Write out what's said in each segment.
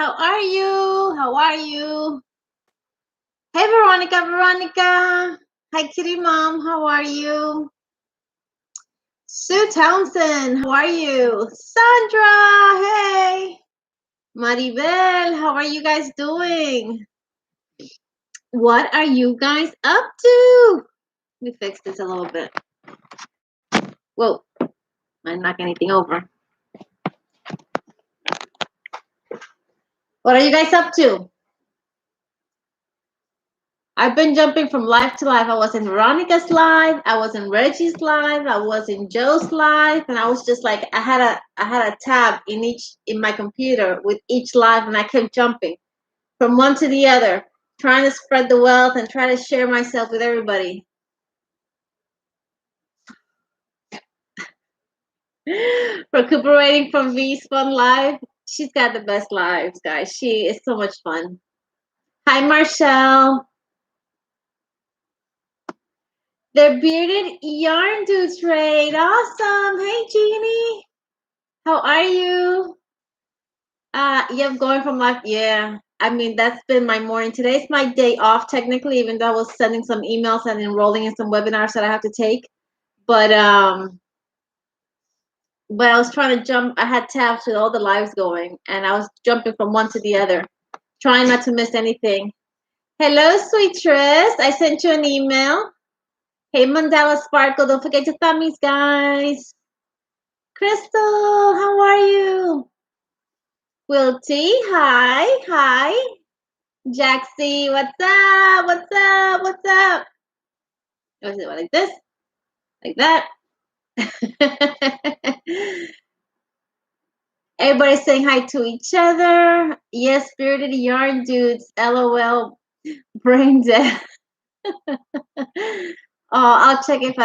How are you? How are you? Hey, Veronica, Veronica. Hi, Kitty Mom. How are you? Sue Townsend, how are you? Sandra, hey. Maribel, how are you guys doing? What are you guys up to? Let me fix this a little bit. Whoa, I knock anything over. What are you guys up to? I've been jumping from live to live. I was in Veronica's live, I was in Reggie's live, I was in Joe's live, and I was just like, I had a tab in my computer with each live, and I kept jumping from one to the other, trying to spread the wealth and try to share myself with everybody. Recuperating from V's fun live. She's got the best lives, guys. She is so much fun. Hi, Marshall. They're bearded yarn dudes trade. Awesome. Hey, Jeannie. How are you? Yep, going from life. Yeah. I mean, that's been my morning. Today's my day off, technically, even though I was sending some emails and enrolling in some webinars that I have to take. But I was trying to jump. I had tabs with all the lives going, and I was jumping from one to the other, trying not to miss anything. Hello, sweet Tris. I sent you an email. Hey, Mandela Sparkle. Don't forget your thummies, guys. Crystal, how are you? Quilty, hi, hi. Jaxie, what's up? What's up? What's up? Was it like this? Like that? Everybody's saying hi to each other. Yes, spirited yarn dudes. LOL. Brain dead. I'll check if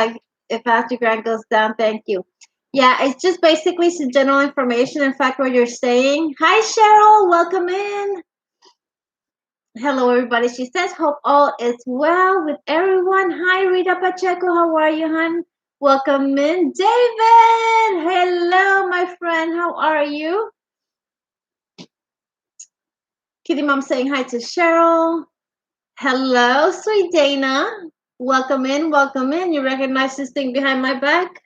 After Grant goes down. Thank you. Yeah, it's just basically some general information. In fact, what you're saying. Hi, Cheryl. Welcome in. Hello, everybody. She says, hope all is well with everyone. Hi, Rita Pacheco. How are you, hon? Welcome in. David. Hello, my friend. How are you? Kitty Mom saying hi to Cheryl. Hello, sweet Dana. Welcome in. Welcome in. You recognize this thing behind my back?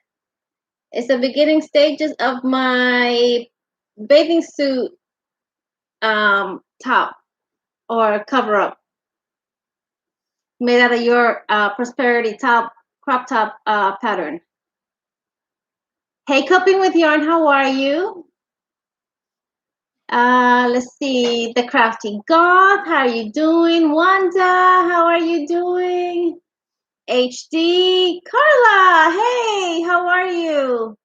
It's the beginning stages of my bathing suit top or cover up made out of your prosperity top crop top pattern. Hey, Coping with Yarn, how are you? Let's see, the Crafty Goth, how are you doing? Wanda, how are you doing? HD, Carla, hey, how are you?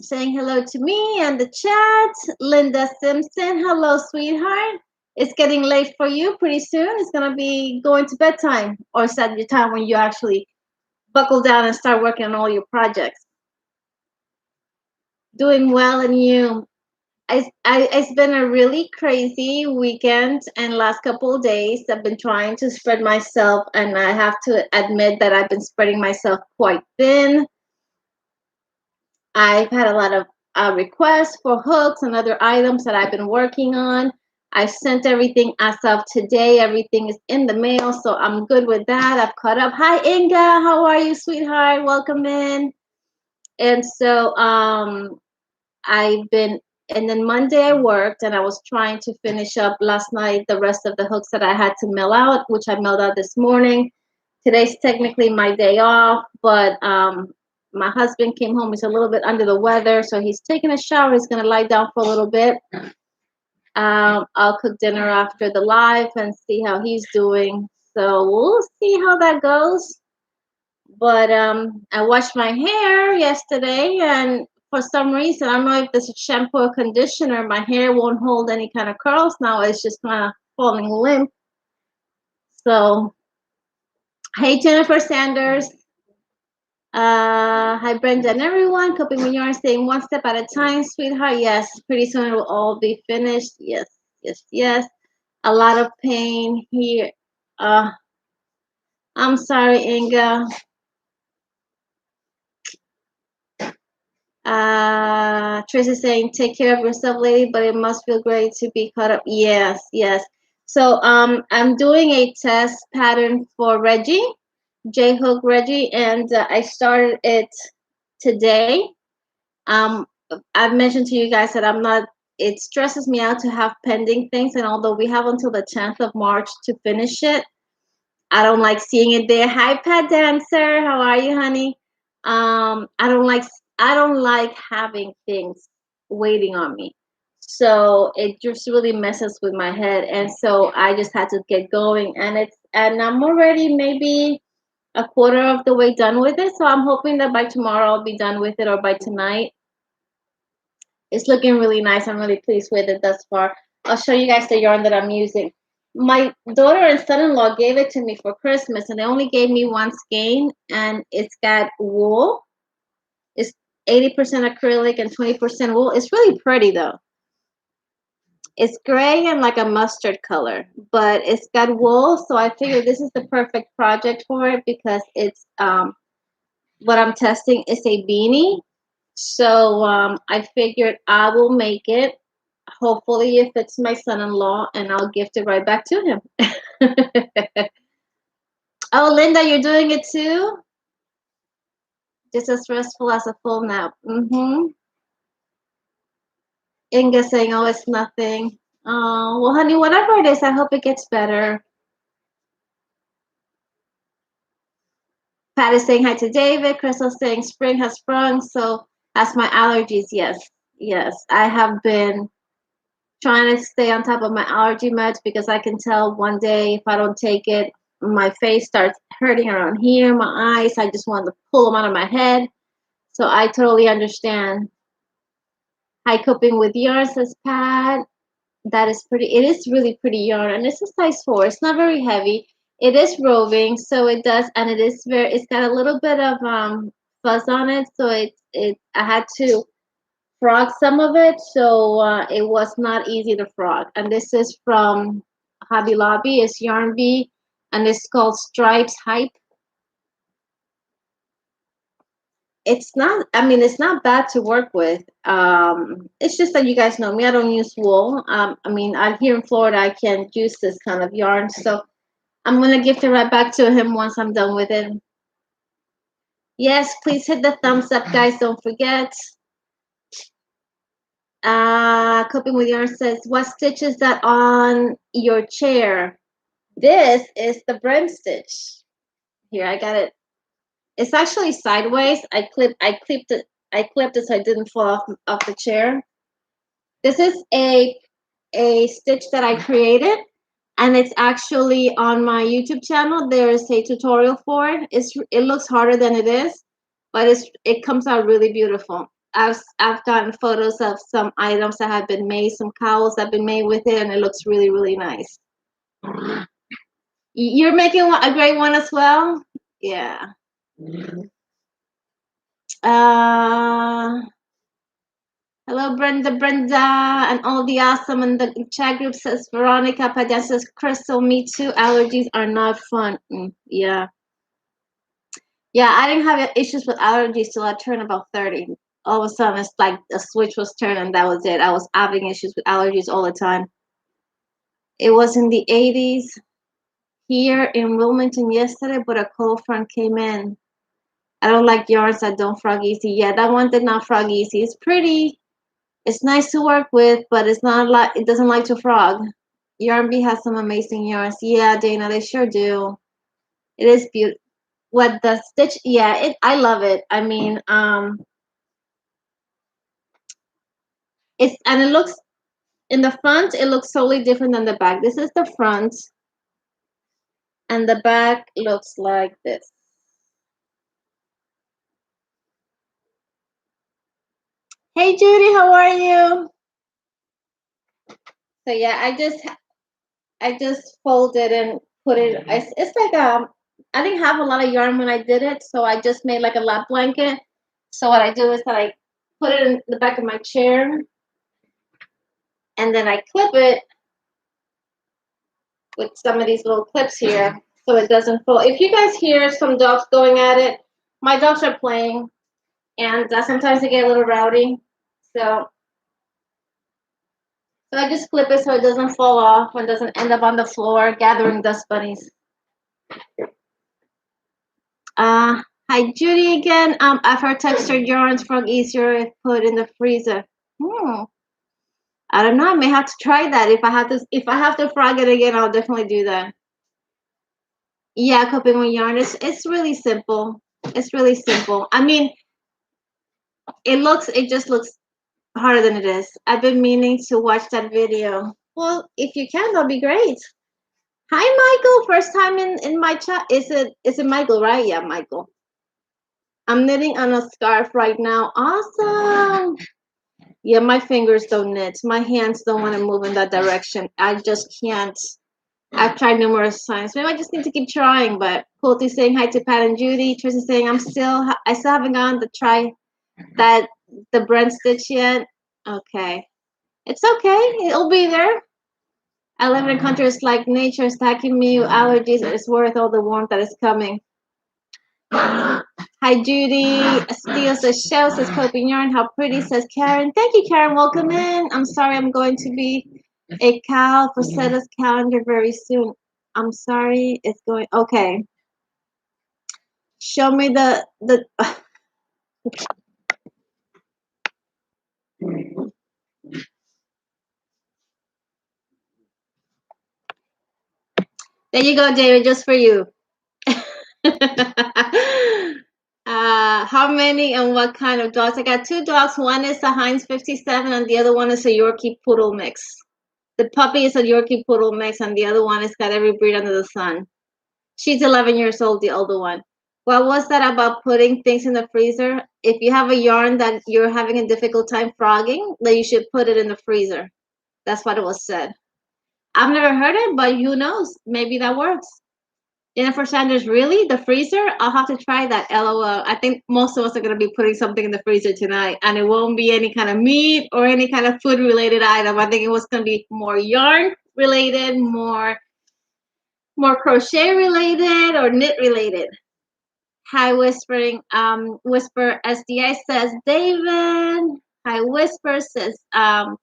Saying hello to me and the chat. Linda Simpson, hello, sweetheart. It's getting late for you pretty soon. It's going to be going to bedtime, or is that your time when you actually buckle down and start working on all your projects? Doing well, and you? It's been a really crazy weekend and last couple of days. I've been trying to spread myself, and I have to admit that I've been spreading myself quite thin. I've had a lot of requests for hooks and other items that I've been working on. I've sent everything as of today. Everything is in the mail, so I'm good with that. I've caught up. Hi, Inga. How are you, sweetheart? Welcome in. And so and then Monday I worked, and I was trying to finish up last night the rest of the hooks that I had to mail out, which I mailed out this morning. Today's technically my day off, but my husband came home. He's a little bit under the weather, so he's taking a shower. He's going to lie down for a little bit. I'll cook dinner after the live and see how he's doing. So we'll see how that goes. But I washed my hair yesterday, and for some reason, I don't know if this is shampoo or conditioner, my hair won't hold any kind of curls now. It's just kind of falling limp. So, hey, Jennifer Sanders. Hi, Brenda and everyone. Coping with Yarn, staying one step at a time, sweetheart. Yes, pretty soon it will all be finished. Yes, yes, yes. A lot of pain here. I'm sorry, Inga. Tracy saying, take care of yourself, lady, but it must feel great to be caught up. Yes, yes. So I'm doing a test pattern for Reggie, J Hook Reggie, and I started it today. Um, I've mentioned to you guys that I'm not. It stresses me out to have pending things, and although we have until the 10th of March to finish it, I don't like seeing it there. Hi, Pat Dancer. How are you, honey? I don't like having things waiting on me. So it just really messes with my head. And so I just had to get going. And I'm already maybe a quarter of the way done with it. So I'm hoping that by tomorrow I'll be done with it, or by tonight. It's looking really nice. I'm really pleased with it thus far. I'll show you guys the yarn that I'm using. My daughter and son-in-law gave it to me for Christmas, and they only gave me one skein, and it's got wool. It's 80% acrylic and 20% wool. It's really pretty though. It's gray and like a mustard color, but it's got wool, so I figured this is the perfect project for it because it's what I'm testing is a beanie. So I figured I will make it. Hopefully, if it's my son-in-law, and I'll gift it right back to him. Oh, Linda, you're doing it too? Just as restful as a full nap. Inga saying, oh, it's nothing. Oh, well, honey, whatever it is, I hope it gets better. Pat is saying hi to David. Crystal saying spring has sprung, so that's my allergies. Yes, yes. I have been trying to stay on top of my allergy meds because I can tell one day if I don't take it, my face starts hurting around here, my eyes. I just want to pull them out of my head. So I totally understand. Hi, coping with yarn, says Pat. That is pretty. It is really pretty yarn, and it's a size 4. It's not very heavy. It is roving, so it does, and it is very. It's got a little bit of fuzz on it, so it. I had to frog some of it, so it was not easy to frog. And this is from Hobby Lobby. It's Yarn Bee, and it's called Stripes Hype. It's not, I mean, it's not bad to work with. It's just that you guys know me, I don't use wool. I mean, I'm here in Florida, I can't use this kind of yarn, so I'm gonna gift it right back to him once I'm done with it. Yes, please hit the thumbs up, guys, don't forget. Coping with Yarn says, what stitch is that on your chair? This is the brim stitch. Here, I got it. It's actually sideways. I clipped it so it didn't fall off the chair. This is a stitch that I created, and it's actually on my YouTube channel. There's a tutorial for it. It looks harder than it is, but it comes out really beautiful. I've gotten photos of some items that have been made, some cowls that have been made with it, and it looks really, really nice. You're making a great one as well? Yeah. Hello, Brenda, and all the awesome in the chat group, says Veronica Padilla, says Crystal, me too. Allergies are not fun. Yeah. Yeah, I didn't have issues with allergies till I turned about 30. All of a sudden, it's like a switch was turned and that was it. I was having issues with allergies all the time. It was in the 80s here in Wilmington yesterday, but a cold front came in. I don't like yarns that don't frog easy. Yeah, that one did not frog easy. It's pretty. It's nice to work with, but it's not like it doesn't like to frog. Yarn Bee has some amazing yarns. Yeah, Dana, they sure do. It is beautiful. What the stitch? Yeah, I love it. I mean, it looks in the front. It looks totally different than the back. This is the front, and the back looks like this. Hey, Judy, how are you? So yeah, I just folded and put it. It's like I didn't have a lot of yarn when I did it, so I just made like a lap blanket. So what I do is that I put it in the back of my chair, and then I clip it with some of these little clips here, so it doesn't fall. If you guys hear some dogs going at it, my dogs are playing, and sometimes they get a little rowdy. So I just flip it so it doesn't fall off and doesn't end up on the floor gathering dust bunnies. Hi Judy again. I've heard textured yarns frog easier if put in the freezer. I don't know. I may have to try that. If I have to frog it again, I'll definitely do that. Yeah, coping with yarn. It's really simple. It's really simple. I mean, it just looks harder than it is. I've been meaning to watch that video. Well, if you can, that'll be great. Hi, Michael. First time in my chat. Is it Michael, right? Yeah, Michael. I'm knitting on a scarf right now. Awesome. Yeah, my fingers don't knit. My hands don't want to move in that direction. I just can't. I've tried numerous times. Maybe I just need to keep trying. But Colty saying hi to Pat and Judy. Tracy saying I still haven't gone to try the Brent stitch yet. Okay, it's okay. It'll be there. I live in a country it's like nature is attacking me with allergies. It's worth all the warmth that is coming. Hi Judy. Steele says Shell says coping yarn. How pretty says Karen. Thank you, Karen. Welcome in. I'm sorry I'm going to be a cow for Setta's calendar very soon. I'm sorry, it's going okay. Show me the there you go, David, just for you. How many and what kind of dogs? I got 2 dogs. One is a Heinz 57 and the other one is a Yorkie Poodle mix. The puppy is a Yorkie Poodle mix and the other one has got every breed under the sun. She's 11 years old, the older one. What was that about putting things in the freezer? If you have a yarn that you're having a difficult time frogging, then you should put it in the freezer. That's what it was said. I've never heard it, but who knows? Maybe that works. Jennifer Sanders, really? The freezer? I'll have to try that. LOL. I think most of us are going to be putting something in the freezer tonight, and it won't be any kind of meat or any kind of food related item. I think it was going to be more yarn related, more crochet related, or knit related. Hi, Whispering. Whisper SDI says David. Hi, Whisper says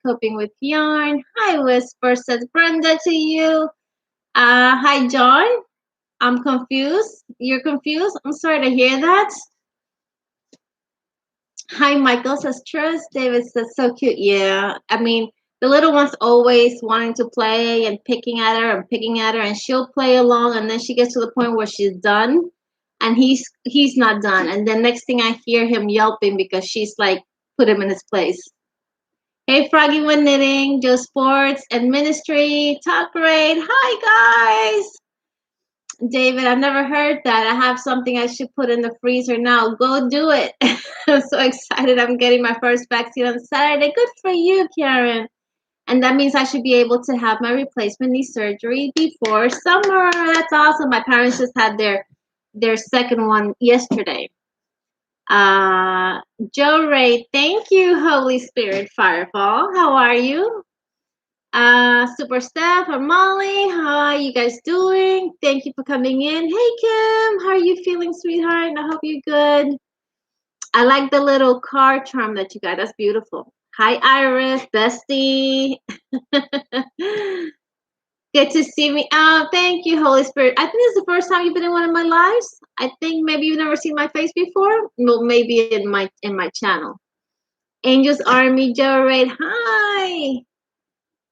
coping with yarn. Hi, Whisper says Brenda to you. Hi, John. I'm confused. You're confused? I'm sorry to hear that. Hi, Michael says Trust. David says so cute. Yeah. I mean, the little one's always wanting to play and picking at her and picking at her, and she'll play along, and then she gets to the point where she's done, and he's not done. And then next thing I hear him yelping because she's like put him in his place. Hey, Froggy when knitting, Joe Sports and Ministry, talk great. Hi, guys. David, I've never heard that. I have something I should put in the freezer now. Go do it. I'm so excited. I'm getting my first vaccine on Saturday. Good for you, Karen. And that means I should be able to have my replacement knee surgery before summer. That's awesome. My parents just had their second one yesterday. Joe Ray, thank you, Holy Spirit Firefall. How are you? Super Steph or Molly, how are you guys doing? Thank you for coming in. Hey Kim, how are you feeling, sweetheart? I hope you're good. I like the little card charm that you got. That's beautiful. Hi Iris, bestie. Good to see me. Oh, thank you, Holy Spirit. I think this is the first time you've been in one of my lives. I think maybe you've never seen my face before. Well, maybe in my channel. Angels Army, Joe Raid. Hi.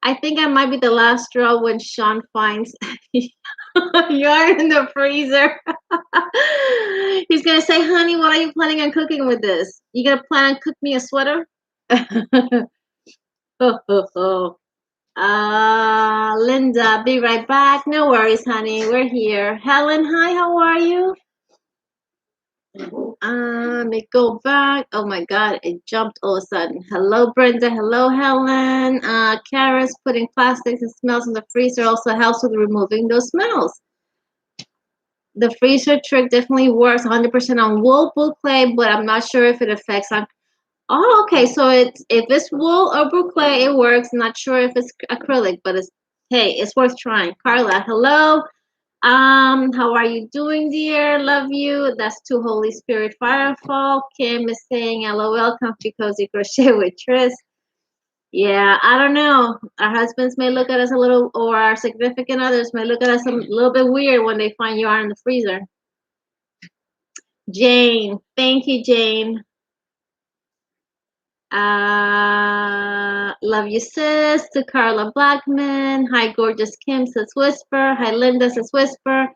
I think I might be the last straw when Sean finds yarn in the freezer. He's gonna say, honey, what are you planning on cooking with this? You gonna plan on cook me a sweater? Linda, be right back. No worries, honey. We're here. Helen, hi, how are you? Let me go back. Oh my God, it jumped all of a sudden. Hello, Brenda. Hello, Helen. Kara's putting plastics and smells in the freezer also helps with removing those smells. The freezer trick definitely works 100% on wool boucle, but I'm not sure if it affects on. Oh, okay. So if it's wool or boucle, it works. Not sure if it's acrylic, but it's worth trying. Carla, hello. How are you doing, dear? Love you. That's to Holy Spirit Firefall. Kim is saying, LOL, comfy cozy crochet with Tris. Yeah, I don't know. Our husbands may look at us a little, or our significant others may look at us a little bit weird when they find yarn in the freezer. Jane, thank you, Jane. Love you, sis. To Carla Blackman. Hi, gorgeous Kim, says Whisper. Hi, Linda, says Whisper.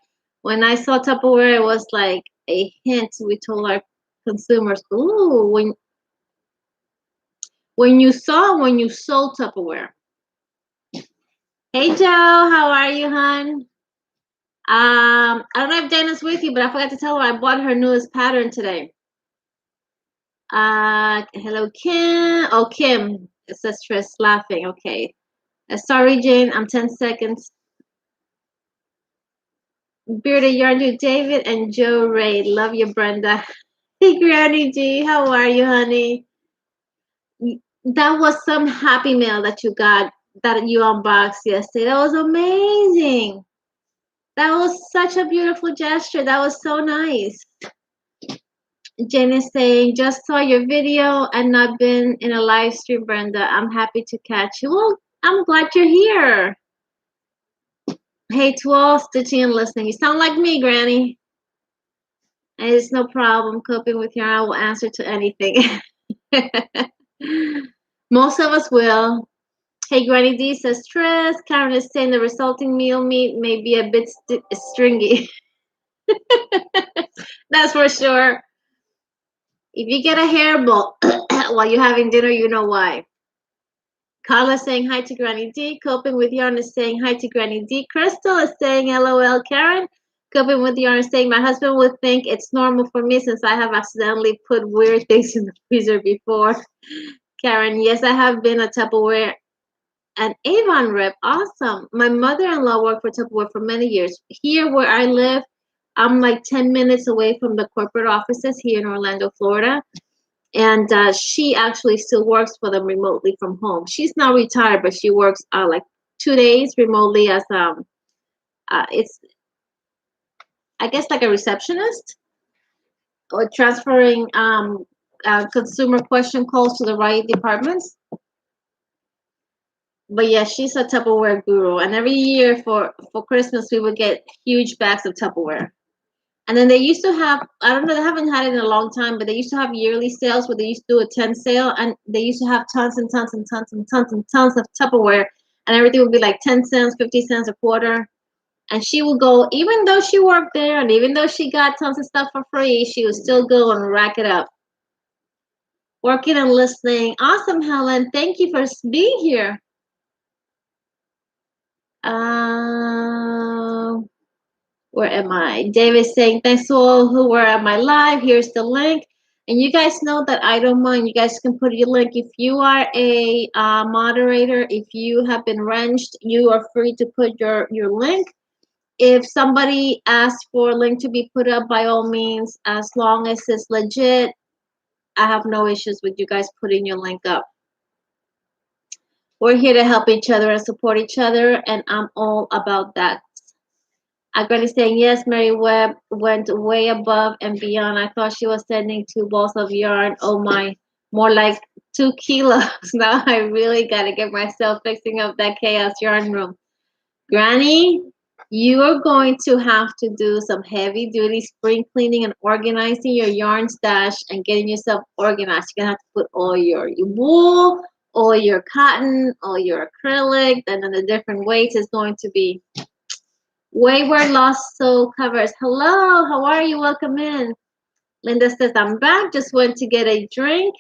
When I saw Tupperware, it was like a hint. We told our consumers, ooh, when you sold Tupperware. Hey, Joe, how are you, hon? I don't know if Dana's with you, but I forgot to tell her I bought her newest pattern today. Hello, Kim. Oh, Kim. It says Tris laughing. Okay. Sorry, Jane. I'm 10 seconds. Bearded Yarn to David and Joe Ray. Love you, Brenda. Hey, Granny G. How are you, honey? That was some happy mail that you got, that you unboxed yesterday. That was amazing. That was such a beautiful gesture. That was so nice. Jen is saying, just saw your video and not been in a live stream, Brenda. I'm happy to catch you. Well, I'm glad you're here. Hey to all stitching and listening. You sound like me, Granny. And it's no problem coping with yarn. I will answer to anything. Most of us will. Hey, Granny D says, Tris. Karen is saying the resulting meal meat may be a bit stringy. That's for sure. If you get a hairball while you're having dinner, you know why. Carla saying hi to Granny D. Coping with yarn is saying hi to Granny D. Crystal is saying LOL. Karen, coping with yarn is saying my husband would think it's normal for me since I have accidentally put weird things in the freezer before. Karen, yes, I have been a Tupperware and Avon rep. Awesome. My mother-in-law worked for Tupperware for many years. Here where I live, I'm like 10 minutes away from the corporate offices here in Orlando, Florida. And she actually still works for them remotely from home. She's now retired, but she works like 2 days remotely as it's, I guess, like a receptionist or transferring consumer question calls to the right departments. But yeah, she's a Tupperware guru, and every year for Christmas we would get huge bags of Tupperware. And then they used to have, I don't know, they haven't had it in a long time, but they used to have yearly sales where they used to do a 10 sale, and they used to have tons and tons and tons and tons and tons of Tupperware, and everything would be like 10 cents, 50 cents a quarter. And she would go, even though she worked there and even though she got tons of stuff for free, she would still go and rack it up. Working and listening. Awesome, Helen. Thank you for being here. Where am I? David saying, thanks to all who were at my live. Here's the link. And you guys know that I don't mind. You guys can put your link. If you are a moderator, if you have been wrenched, you are free to put your link. If somebody asks for a link to be put up, by all means, as long as it's legit, I have no issues with you guys putting your link up. We're here to help each other and support each other, and I'm all about that. I'm going to say, yes, Mary Webb went way above and beyond. I thought she was sending 2 balls of yarn. Oh my, more like 2 kilos. Now I really got to get myself fixing up that chaos yarn room. Granny, you are going to have to do some heavy duty spring cleaning and organizing your yarn stash and getting yourself organized. You're going to have to put all your wool, all your cotton, all your acrylic, and then the different weights is going to be. Wayward Lost Soul covers. Hello, how are you? Welcome in. Linda says, I'm back. Just went to get a drink.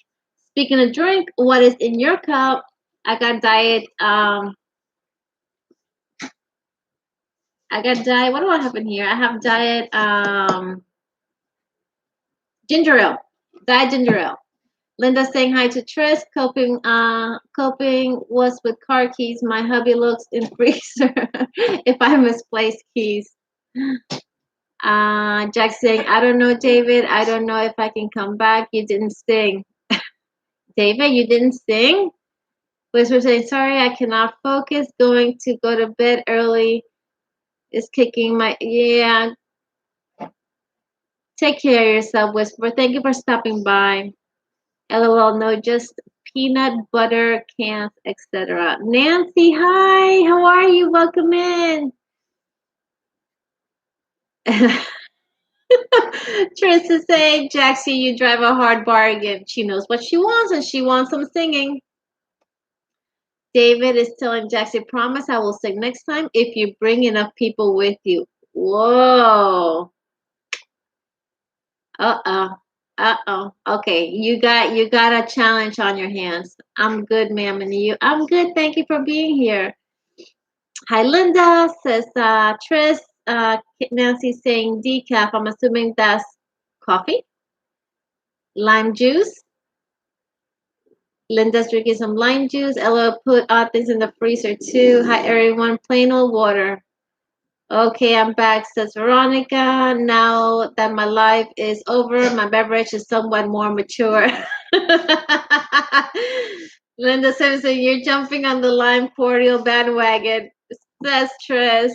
Speaking of drink, what is in your cup? I got diet. What do I have in here? I have diet ginger ale. Diet ginger ale. Linda saying hi to Tris. Coping was with car keys. My hubby looks in freezer if I misplace keys. Jack saying, I don't know, David. I don't know if I can come back. You didn't sing. David, you didn't sing? Whisper saying, sorry, I cannot focus. Going to go to bed early. It's kicking my, yeah. Take care of yourself, Whisper. Thank you for stopping by. LOL, no, just peanut butter cans, etc. Nancy, hi. How are you? Welcome in. Tris is saying, Jaxie, you drive a hard bargain. She knows what she wants, and she wants some singing. David is telling Jaxie, promise I will sing next time if you bring enough people with you. Whoa. Uh-oh. Uh-oh. Okay, you got a challenge on your hands. I'm good, ma'am, and you. I'm good. Thank you for being here. Hi, Linda, says Tris. Nancy saying decaf. I'm assuming that's coffee. Lime juice. Linda's drinking some lime juice. Ella put things in the freezer too. Hi, everyone. Plain old water. Okay, I'm back, says Veronica. Now that my life is over, my beverage is somewhat more mature. Linda Simpson, you're jumping on the lime cordial bandwagon, says Trish.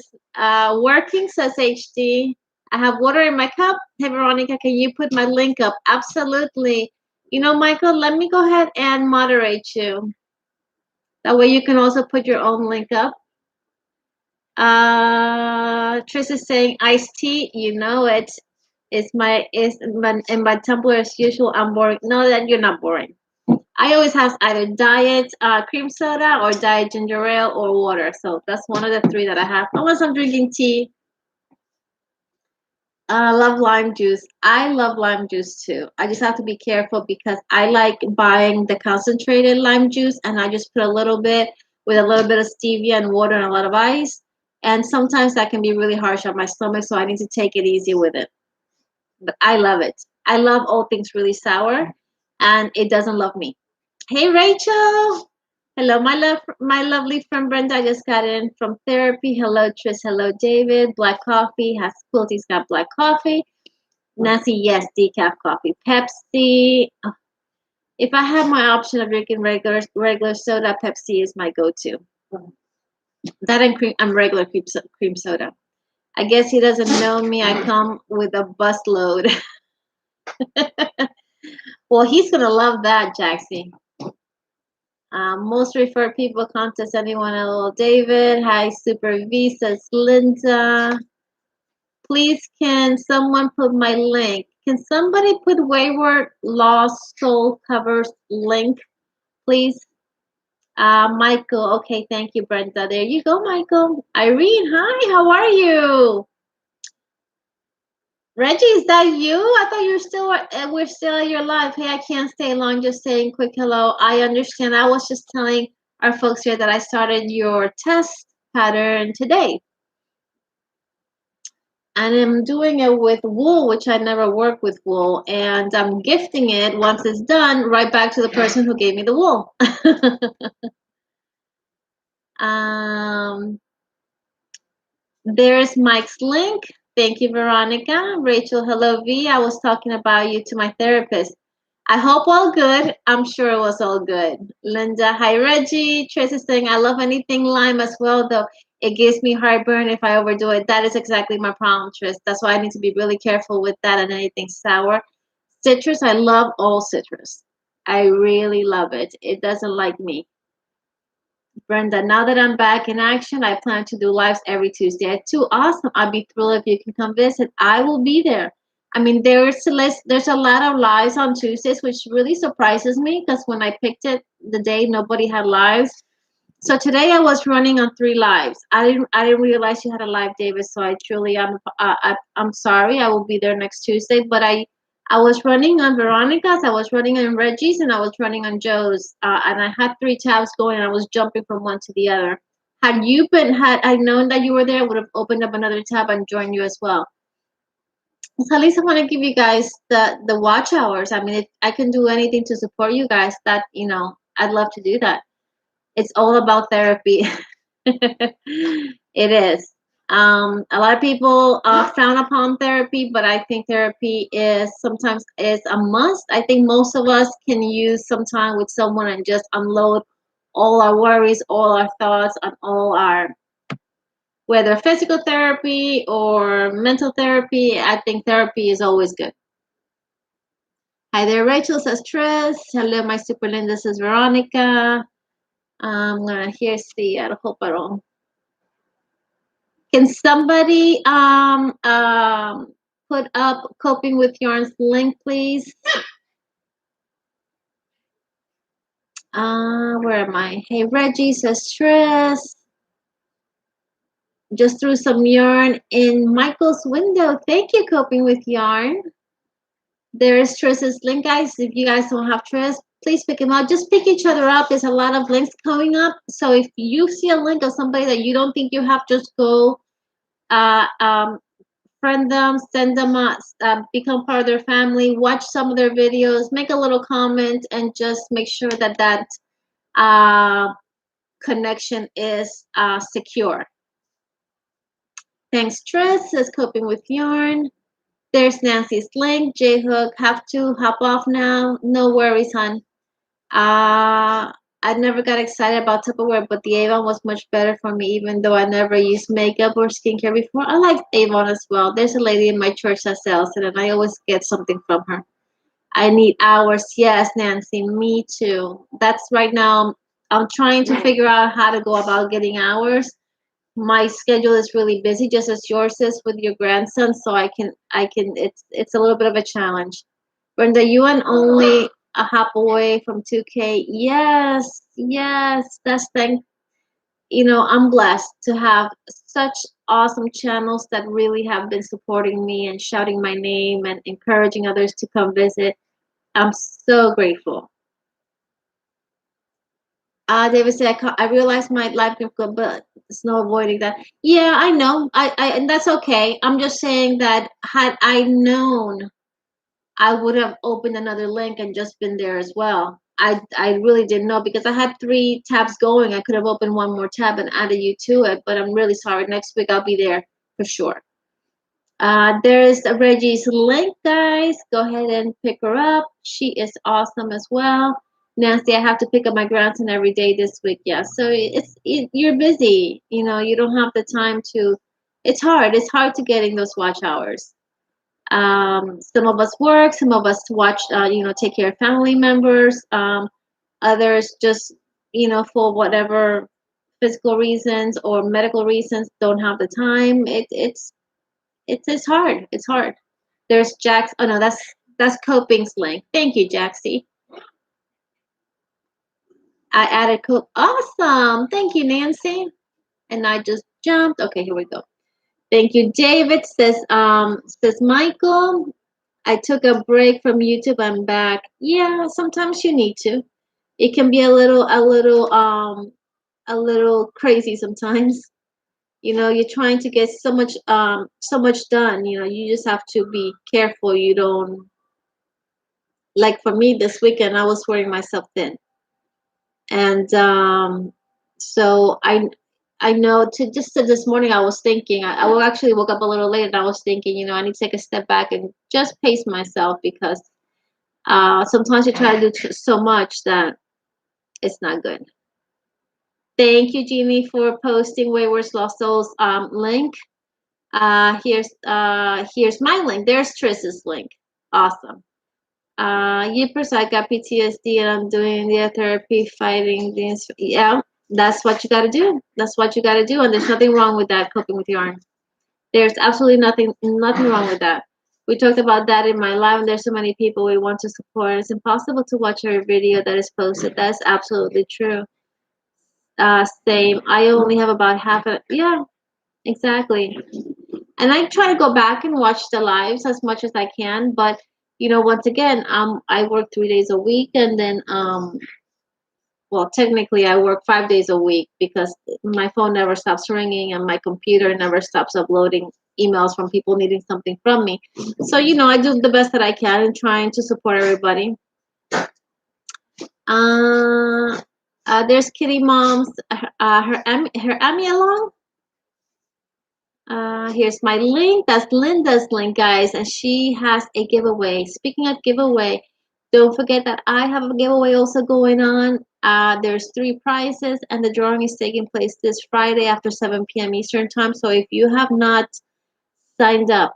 Working, says HD. I have water in my cup. Hey, Veronica, can you put my link up? Absolutely. You know, Michael, let me go ahead and moderate you. That way you can also put your own link up. Tris is saying iced tea. You know it. In my Tumblr as usual. I'm boring. No, that you're not boring. I always have either diet cream soda or diet ginger ale or water. So that's one of the three that I have. Unless I'm drinking tea. I love lime juice. I love lime juice too. I just have to be careful because I like buying the concentrated lime juice and I just put a little bit with a little bit of stevia and water and a lot of ice. And sometimes that can be really harsh on my stomach, so I need to take it easy with it. But I love it. I love all things really sour, and it doesn't love me. Hey, Rachel. Hello, my lovely friend Brenda. I just got in from therapy. Hello, Tris. Hello, David. Black coffee. Has Quilty's got black coffee. Nancy, yes, decaf coffee. Pepsi. Oh, if I have my option of drinking regular soda, Pepsi is my go-to. That and regular cream soda. I guess he doesn't know me. I come with a busload. Well, he's gonna love that, Jaxie. Most referred people contest. Anyone? Hello, David. Hi, Super V, says Linda. Please, can someone put my link? Can somebody put Wayward Lost Soul covers link, please? Michael. Okay, thank you, Brenda. There you go, Michael. Irene, hi. How are you? Reggie, is that you? I thought you were still we're still at your live. Hey, I can't stay long. Just saying quick hello. I understand. I was just telling our folks here that I started your test pattern today. And I'm doing it with wool, which I never worked with wool. And I'm gifting it once it's done right back to the person who gave me the wool. There's Mike's link. Thank you, Veronica. Rachel, hello, V. I was talking about you to my therapist. I hope all good. I'm sure it was all good. Linda, hi, Reggie. Tracy saying, I love anything lime as well, though. It gives me heartburn if I overdo it. That is exactly my problem, Tris. That's why I need to be really careful with that and anything sour. Citrus, I love all citrus. I really love it. It doesn't like me. Brenda, now that I'm back in action, I plan to do lives every Tuesday at 2. Awesome. I'd be thrilled if you can come visit. I will be there. I mean, there's a lot of lives on Tuesdays, which really surprises me because when I picked it the day, nobody had lives. So today I was running on 3 lives. I didn't realize you had a live, David. So I truly I'm sorry. I will be there next Tuesday. But I was running on Veronica's, I was running on Reggie's, and I was running on Joe's. And I had 3 tabs going, and I was jumping from one to the other. Had I known that you were there, I would have opened up another tab and joined you as well. So at least I want to give you guys the watch hours. I mean, if I can do anything to support you guys, that I'd love to do that. It's all about therapy. It is. A lot of people frown upon therapy, but I think therapy sometimes is a must. I think most of us can use some time with someone and just unload all our worries, all our thoughts, and all our Whether physical therapy or mental therapy, I think therapy is always good. Hi there, Rachel, says Tris. Hello, my super Linda, says Veronica. I'm gonna here see. I hope I don't. Can somebody put up Coping with Yarns link, please? Where am I? Hey, Reggie, says Tris. Just threw some yarn in Michael's window. Thank you, Coping with Yarn. There's Tris's link, guys. If you guys don't have Tris, please pick them up. Just pick each other up. There's a lot of links coming up. So if you see a link of somebody that you don't think you have, just go friend them, send them, become part of their family, watch some of their videos, make a little comment, and just make sure that that connection is secure. Thanks, Tris, says Coping with Yarn. There's Nancy's link. J-Hook, have to hop off now. No worries, hon. I never got excited about Tupperware, but the Avon was much better for me, even though I never used makeup or skincare before. I like Avon as well. There's a lady in my church that sells it, and I always get something from her. I need hours. Yes, Nancy, me too. That's right now. I'm trying to figure out how to go about getting hours. My schedule is really busy, just as yours is with your grandson. So it's a little bit of a challenge. Brenda, you and only a hop away from 2K. Yes, yes, that's thing. I'm blessed to have such awesome channels that really have been supporting me and shouting my name and encouraging others to come visit. I'm so grateful. David said, I realized my life can go, but there's no avoiding that. Yeah, I know. And that's okay. I'm just saying that had I known, I would have opened another link and just been there as well. I really didn't know because I had 3 tabs going. I could have opened one more tab and added you to it, but I'm really sorry. Next week I'll be there for sure. There's Reggie's link, guys. Go ahead and pick her up. She is awesome as well. Nancy, I have to pick up my grandson every day this week. Yeah, so you're busy. You don't have the time to. It's hard. It's hard to get in those watch hours. Some of us work. Some of us watch. Take care of family members. Others just, for whatever physical reasons or medical reasons, don't have the time. It's hard. It's hard. There's Jax. Oh no, that's Coping's link. Thank you, Jaxie. I added Cope. Awesome. Thank you, Nancy. And I just jumped. Okay, here we go. Thank you, David. Says Michael. I took a break from YouTube. I'm back. Yeah, sometimes you need to. It can be a little crazy sometimes. You're trying to get so much done. You just have to be careful. You don't, like for me this weekend, I was wearing myself thin, and so I know to this morning I was thinking I actually woke up a little late and I was thinking I need to take a step back and just pace myself because sometimes you try to do so much that it's not good. Thank you, Jeannie, for posting Wayward Lost Souls link. Here's my link. There's Tris's link. Awesome. Yippers, I got PTSD and I'm doing the therapy fighting this. Yeah, that's what you got to do. That's what you got to do. And there's nothing wrong with that, coping with yarn. There's absolutely nothing wrong with that. We talked about that in my live, and there's so many people we want to support. It's impossible to watch every video that is posted. That's absolutely true. Same. I only have about half a, yeah, exactly. And I try to go back and watch the lives as much as I can, but once again, I work 3 days a week, and then well, technically I work 5 days a week because my phone never stops ringing and my computer never stops uploading emails from people needing something from me. So I do the best that I can in trying to support everybody. There's Kitty Mom's her Emmy along. Here's my link. That's Linda's link, guys, and she has a giveaway. Speaking of giveaway, don't forget that I have a giveaway also going on. There's 3 prizes, and the drawing is taking place this Friday after 7 p.m. Eastern time. So if you have not signed up,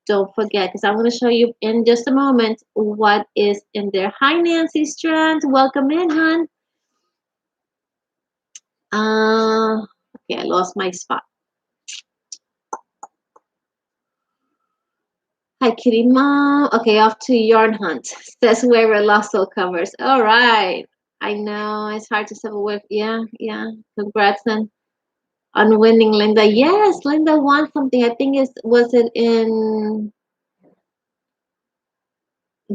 don't forget, because I'm going to show you in just a moment what is in there. Hi, Nancy Strand. Welcome in, hon. Okay, I lost my spot. Hi, Kitty Mom. Okay, off to yarn hunt. Says whoever lost all covers. All right. I know it's hard to step away. Yeah, yeah. Congrats on winning, Linda. Yes, Linda won something. I think was it in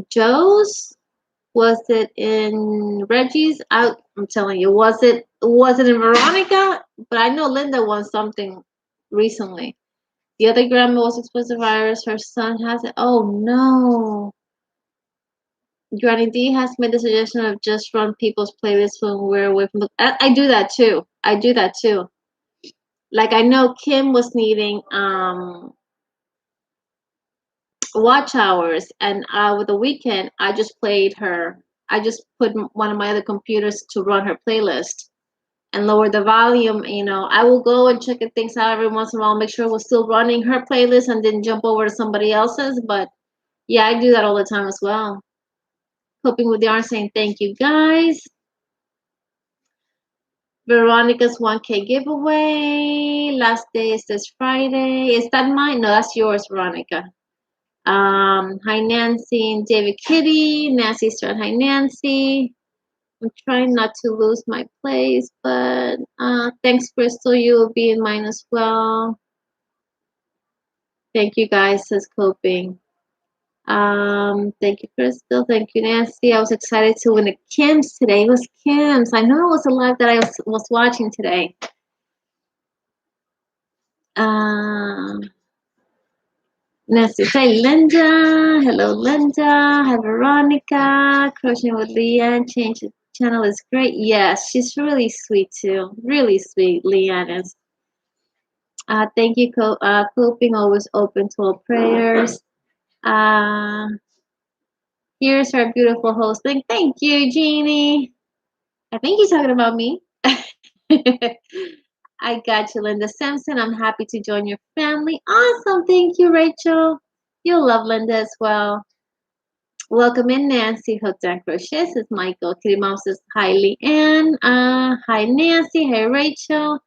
Joe's? Was it in Reggie's? I'm telling you, was it in Veronica? But I know Linda won something recently. The other grandma was exposed to virus. Her son has it. Oh no. Granny D has made the suggestion of just run people's playlists when we're away from the. I do that too. I do that too. Like I know Kim was needing watch hours, and with the weekend I just played her. I just put one of my other computers to run her playlist and lower the volume. I will go and check things out every once in a while, make sure we're still running her playlist and then jump over to somebody else's. But yeah, I do that all the time as well. Coping with yarn saying thank you guys. Veronica's 1K giveaway. Last day is this Friday. Is that mine? No, that's yours, Veronica. Hi Nancy and David Kitty. Nancy Stern. Hi Nancy. I'm trying not to lose my place, but thanks, Crystal. You will be in mine as well. Thank you guys, says Coping. Thank you, Crystal. Thank you, Nancy. I was excited to win a Kim's today. It was Kim's. I know it was a live that I was watching today. Nancy, hi Linda. Hello, Linda. Hi, Veronica. Crocheting with Leanne. Change the channel is great. Yes, she's really sweet too. Really sweet, Leanne is. Thank you, Coping. Always open to all prayers. Here's our beautiful hosting. Thank you, Jeannie. I think he's talking about me. I got you, Linda Simpson. I'm happy to join your family. Awesome. Thank you, Rachel. You'll love Linda as well. Welcome in, Nancy. Hooked on Crochet, says Michael. Kitty Mom says hi, Leanne. Hi, Nancy. Hey, Rachel.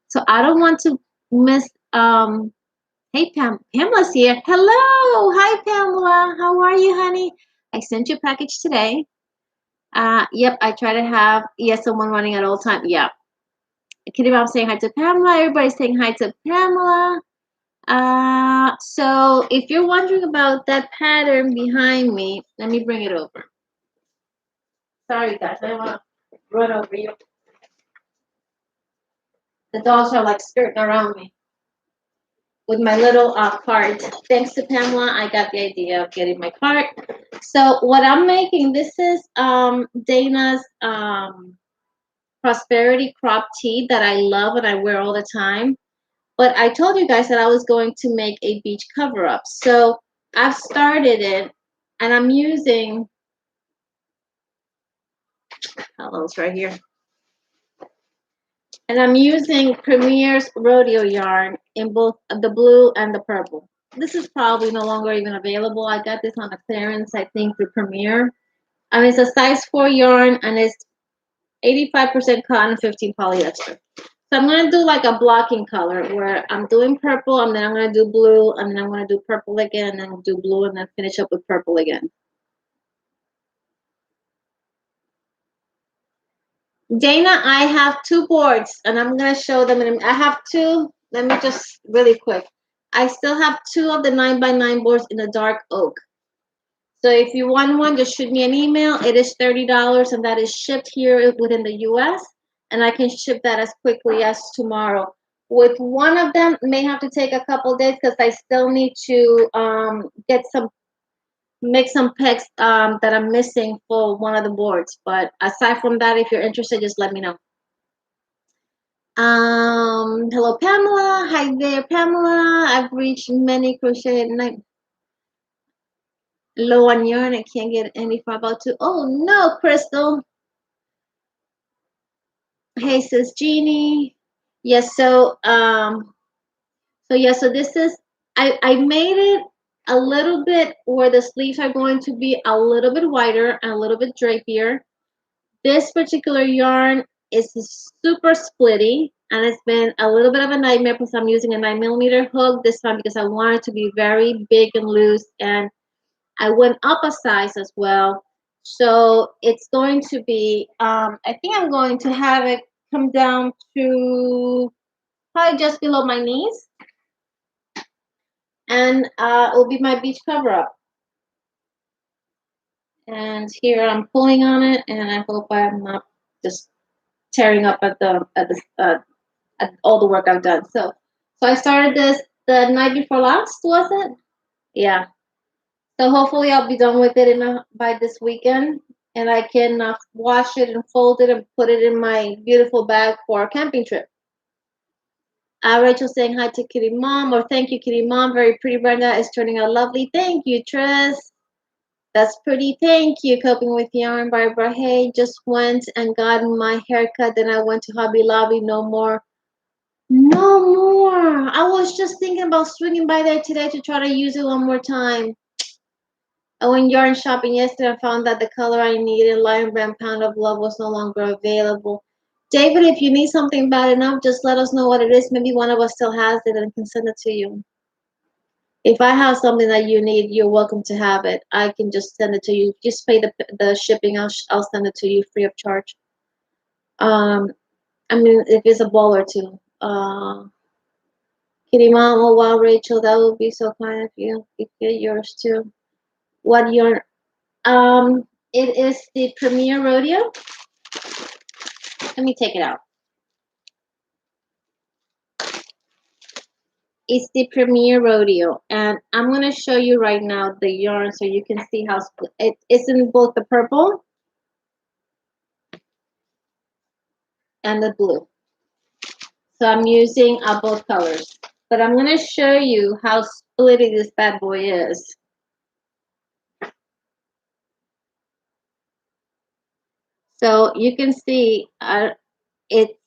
So I don't want to miss. Hey, Pamela's here. Hello. Hi, Pamela. How are you, honey? I sent you a package today. Yep. I try to have someone running at all time. Yeah. Kitty Mom saying hi to Pamela. Everybody's saying hi to Pamela. So if you're wondering about that pattern behind me, let me bring it over. Sorry, guys, I don't want to run over you. The dogs are like skirting around me with my little cart. Thanks to Pamela, I got the idea of getting my cart. So what I'm making, this is Dana's Prosperity crop tee that I love and I wear all the time. But I told you guys that I was going to make a beach cover up. So I've started it and I'm using, hello's right here. And I'm using Premier's Rodeo yarn in both the blue and the purple. This is probably no longer even available. I got this on a clearance, I think, for Premier. And it's a size 4 yarn and it's 85% cotton, 15 polyester. So I'm going to do like a blocking color where I'm doing purple and then I'm going to do blue and then I'm going to do purple again and then do blue and then finish up with purple again. Dana, I have 2 boards and I'm going to show them. I have 2. Let me just really quick. I still have 2 of the 9x9 boards in the dark oak. So if you want one, just shoot me an email. It is $30 and that is shipped here within the US. And I can ship that as quickly as tomorrow. With one of them, may have to take a couple days because I still need to make some pegs that I'm missing for one of the boards. But aside from that, if you're interested, just let me know. Hello, Pamela. Hi there, Pamela. I've reached many crochet night. Low on yarn. I can't get any 502. Oh no, Crystal. Hey, sis Jeannie. Yes, so this is I made it a little bit where the sleeves are going to be a little bit wider and a little bit drapier. This particular yarn is super splitty, and it's been a little bit of a nightmare because I'm using a 9mm hook this time because I want it to be very big and loose, and I went up a size as well. So it's going to be, I think I'm going to have it come down to probably just below my knees, and it will be my beach cover up. And here I'm pulling on it, and I hope I'm not just tearing up at all the work I've done. So I started this the night before last, was it? Yeah. So hopefully I'll be done with it by this weekend, and I can wash it and fold it and put it in my beautiful bag for a camping trip. Rachel saying hi to Kitty Mom, or thank you, Kitty Mom. Very pretty, Brenda. Is turning out lovely. Thank you, Tris. That's pretty. Thank you. Coping with yarn, Barbara. Hey, just went and got my haircut. Then I went to Hobby Lobby. No more. No more. I was just thinking about swinging by there today to try to use it one more time. I went yarn shopping yesterday and found that the color I needed, Lion Brand Pound of Love, was no longer available. David, if you need something bad enough, just let us know what it is. Maybe one of us still has it and can send it to you. If I have something that you need, you're welcome to have it. I can just send it to you. Just pay the shipping. I'll send it to you free of charge. I mean, if it's a ball or two. Kitty Mom, oh wow, Rachel, that would be so kind of you. You get yours too. What yarn? It is the Premier Rodeo. Let me take it out. It's the Premier Rodeo, and I'm going to show you right now the yarn so you can see how it's in both the purple and the blue. So I'm using both colors, but I'm going to show you how splitty this bad boy is. So you can see it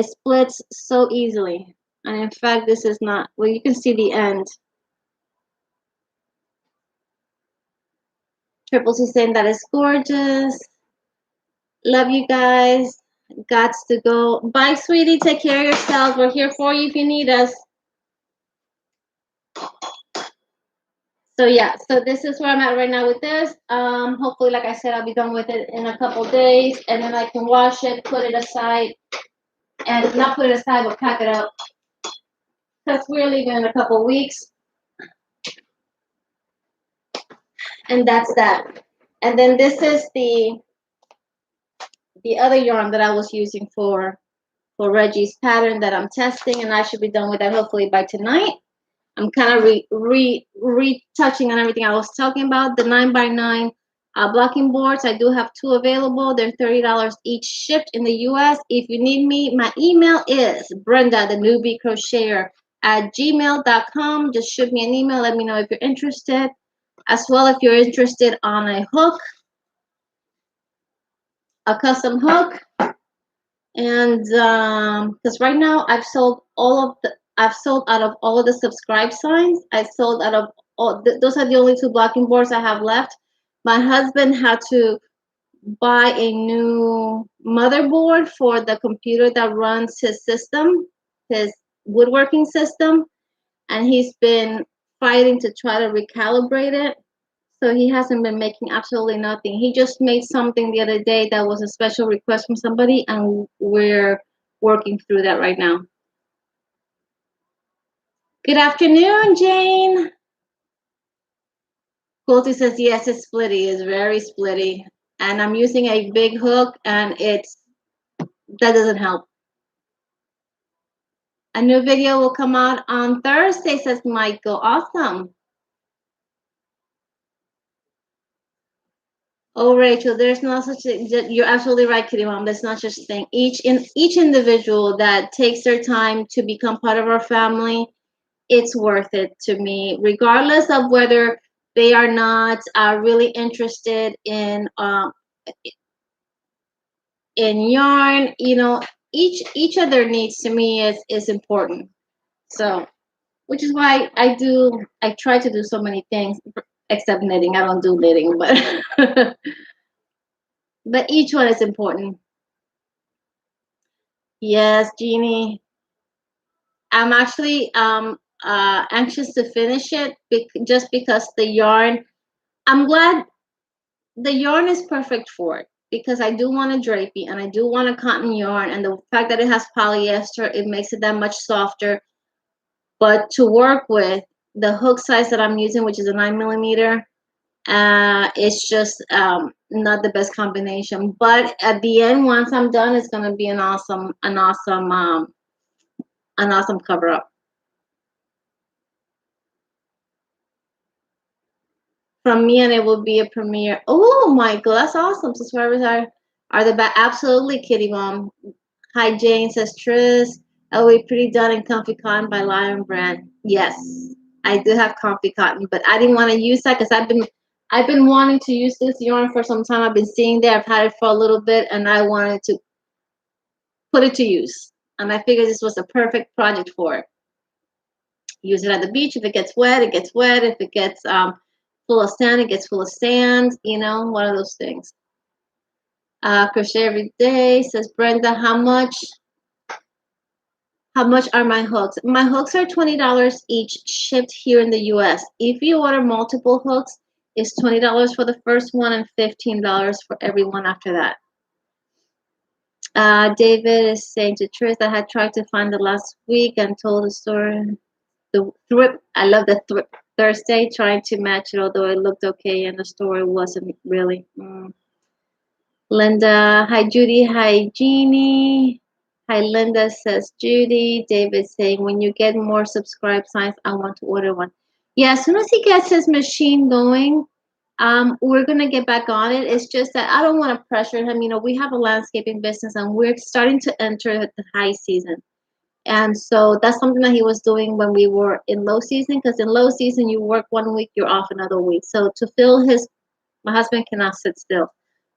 splits so easily, and in fact, this is not. Well, you can see the end. Triple C saying that is gorgeous. Love you guys. Gots to go. Bye, sweetie. Take care of yourself. We're here for you if you need us. So yeah, so this is where I'm at right now with this. Hopefully, like I said, I'll be done with it in a couple days, and then I can wash it, put it aside, and not put it aside, but pack it up, because we're leaving in a couple weeks, and that's that. And then this is the other yarn that I was using for Reggie's pattern that I'm testing, and I should be done with that hopefully by tonight. I'm kind of retouching on everything I was talking about. The 9x9 blocking boards, I do have 2 available. They're $30 each, shipped in the US. If you need me, my email is Brenda, the newbie crocheter, at gmail.com. Just shoot me an email. Let me know if you're interested. As well, if you're interested on a hook, a custom hook, and because right now I've sold out of all of the subscribe signs. I sold out of all. Those are the only 2 blocking boards I have left. My husband had to buy a new motherboard for the computer that runs his system, his woodworking system, and he's been fighting to try to recalibrate it. So he hasn't been making absolutely nothing. He just made something the other day that was a special request from somebody, and we're working through that right now. Good afternoon, Jane. Quilty says, yes, it's splitty. It's very splitty. And I'm using a big hook, and that doesn't help. A new video will come out on Thursday, says Michael. Awesome. Oh, Rachel, there's no such thing. You're absolutely right, Kitty Mom. There's not such a thing. Each individual that takes their time to become part of our family, it's worth it to me, regardless of whether they are not really interested in yarn. You know, each of their needs to me is important. So, which is why I try to do so many things except knitting. I don't do knitting, but but each one is important. Yes, Jeannie. I'm actually anxious to finish it just because the yarn. I'm glad the yarn is perfect for it because I do want a drapey and I do want a cotton yarn, and the fact that it has polyester, it makes it that much softer. But to work with the hook size that I'm using, which is a 9 millimeter, it's just not the best combination. But at the end, once I'm done, it's gonna be an awesome cover up. From me, and it will be a premiere. Oh my god, that's awesome. Subscribers are the best. Absolutely, Kitty Mom. Hi Jane, says Tris. Oh, we pretty done in comfy cotton by Lion Brand. Yes, I do have comfy cotton, but I didn't want to use that because I've been wanting to use this yarn for some time. I've been seeing there. I've had it for a little bit, and I wanted to put it to use. And I figured this was a perfect project for it. Use it at the beach. If it gets wet, it gets wet. If it gets full of sand, it gets full of sand. You know, one of those things. Crochet every day, says Brenda. How much are my hooks? My hooks are $20 each, shipped here in the US. If you order multiple hooks, it's $20 for the first one and $15 for every one after that. David is saying to Trish that I had tried to find the last week and told the story. The thrift, I love the thrift Thursday, trying to match it, although it looked okay and the story wasn't really. Linda, hi Judy, hi Jeannie. Hi Linda, says Judy. David saying, when you get more subscribe signs, I want to order one. Yeah, as soon as he gets his machine going, we're gonna get back on it. It's just that I don't want to pressure him. You know, we have a landscaping business and we're starting to enter the high season. And so that's something that he was doing when we were in low season, because in low season you work 1 week, you're off another week. So to fill his, my husband cannot sit still.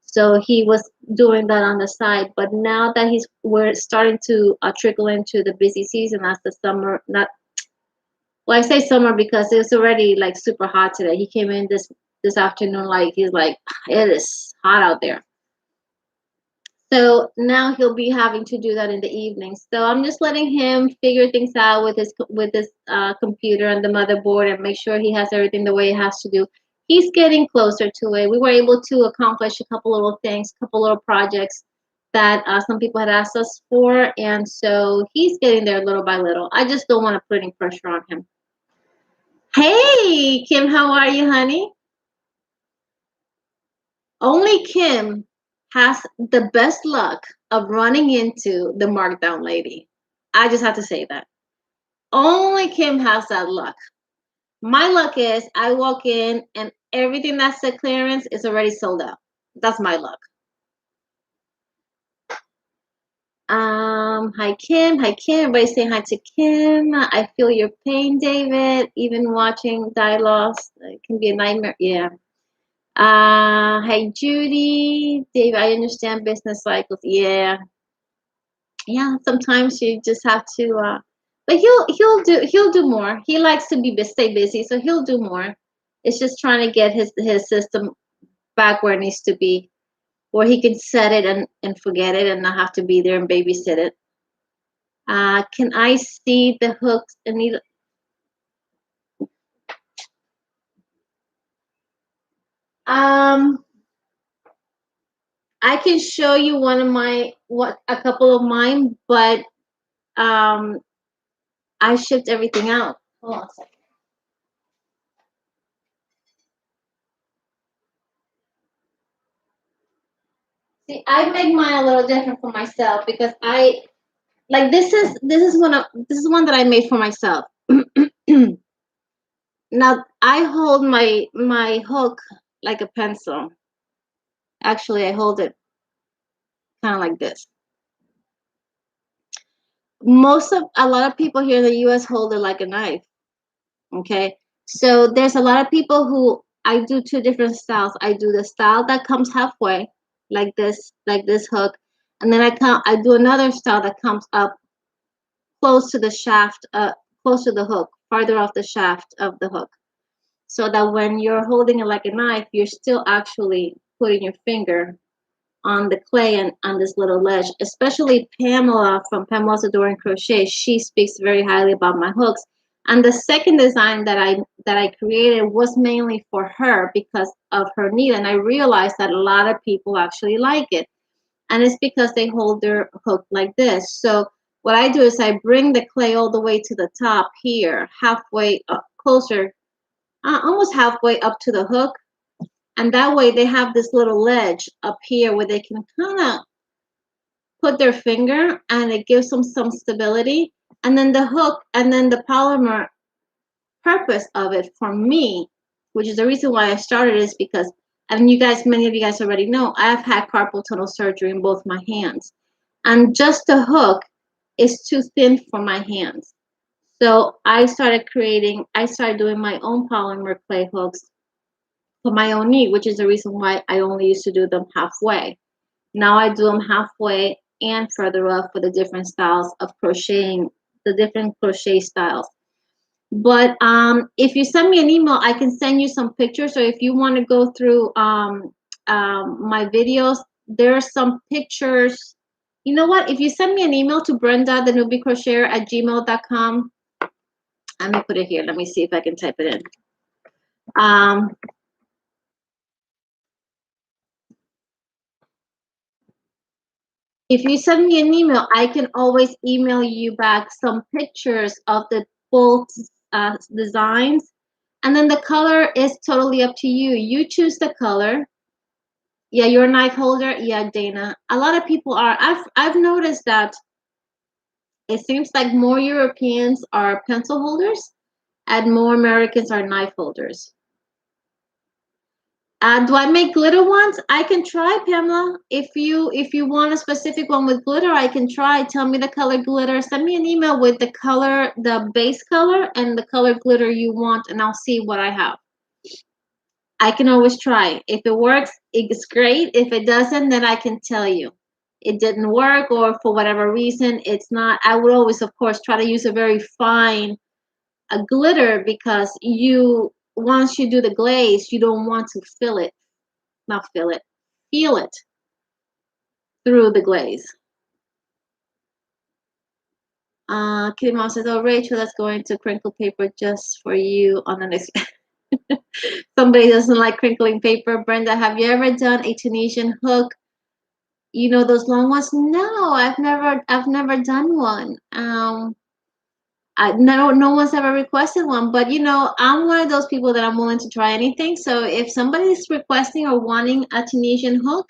So he was doing that on the side. But now that we're starting to trickle into the busy season as the summer, not, well, I say summer because it's already like super hot today. He came in this afternoon, like he's like, it is hot out there. So now he'll be having to do that in the evening. So I'm just letting him figure things out with his computer and the motherboard and make sure he has everything the way it has to do. He's getting closer to it. We were able to accomplish a couple little things, a couple little projects that some people had asked us for, and so he's getting there little by little. I just don't want to put any pressure on him. Hey, Kim, how are you, honey? Only Kim has the best luck of running into the markdown lady. I just have to say that. Only Kim has that luck. My luck is I walk in and everything that's at clearance is already sold out. That's my luck. Hi Kim. Hi Kim. Everybody saying hi to Kim. I feel your pain, David. Even watching Die Lost, it can be a nightmare. Yeah. Hi Judy. Dave, I understand business cycles. Yeah. Yeah, sometimes you just have to but he'll do more. He likes to stay busy, so he'll do more. It's just trying to get his system back where it needs to be, where he can set it and forget it and not have to be there and babysit it. Can I see the hooks, Anita? um I can show you a couple of mine, but I shipped everything out. Hold on a second. See, I make mine a little different for myself because I like this is one that I made for myself. Now I hold my hook like a pencil. Actually, I hold it kind of like this. A lot of people here in the US hold it like a knife. Okay. So there's a lot of people who I do two different styles. I do the style that comes halfway, like this hook, And then I do another style that comes up close to the shaft, close to the hook, farther off the shaft of the hook, so that when you're holding it like a knife, you're still actually putting your finger on the clay and on this little ledge. Especially Pamela from Pamela's Adoring Crochet, she speaks very highly about my hooks. And the second design that I created was mainly for her because of her need, and I realized that a lot of people actually like it, and it's because they hold their hook like this. So what I do is I bring the clay all the way to the top here, halfway up, closer, almost halfway up to the hook, and that way they have this little ledge up here where they can kind of put their finger, and it gives them some stability. And then the hook, and then the polymer purpose of it for me, which is the reason why I started, is because, and many of you guys already know, I've had carpal tunnel surgery in both my hands, and just the hook is too thin for my hands. So I started doing my own polymer clay hooks for my own need, which is the reason why I only used to do them halfway. Now I do them halfway and further up for the different styles of crocheting, the different crochet styles. But if you send me an email, I can send you some pictures. So if you want to go through my videos, there are some pictures. You know what? If you send me an email to Brenda, the newbie crocheter at gmail.com, let me put it here. Let me see if I can type it in. If you send me an email, I can always email you back some pictures of the full designs. And then the color is totally up to you. You choose the color. Yeah, you're a knife holder. Yeah, Dana. A lot of people are. I've noticed that it seems like more Europeans are pencil holders and more Americans are knife holders. Do I make glitter ones? I can try, Pamela. If you want a specific one with glitter, I can try. Tell me the color glitter. Send me an email with the color, the base color, and the color glitter you want, and I'll see what I have. I can always try. If it works, it's great. If it doesn't, then I can tell you it didn't work, or for whatever reason it's not. I would always, of course, try to use a very fine glitter, because once you do the glaze, you don't want to feel it through the glaze. Kitty Mom says, "Oh, Rachel, let's go into crinkle paper just for you on the next." Somebody doesn't like crinkling paper. Brenda, have you ever done a Tunisian hook? You know those long ones? No, I've never done one. No one's ever requested one, but I'm one of those people that I'm willing to try anything. So if somebody's requesting or wanting a Tunisian hook,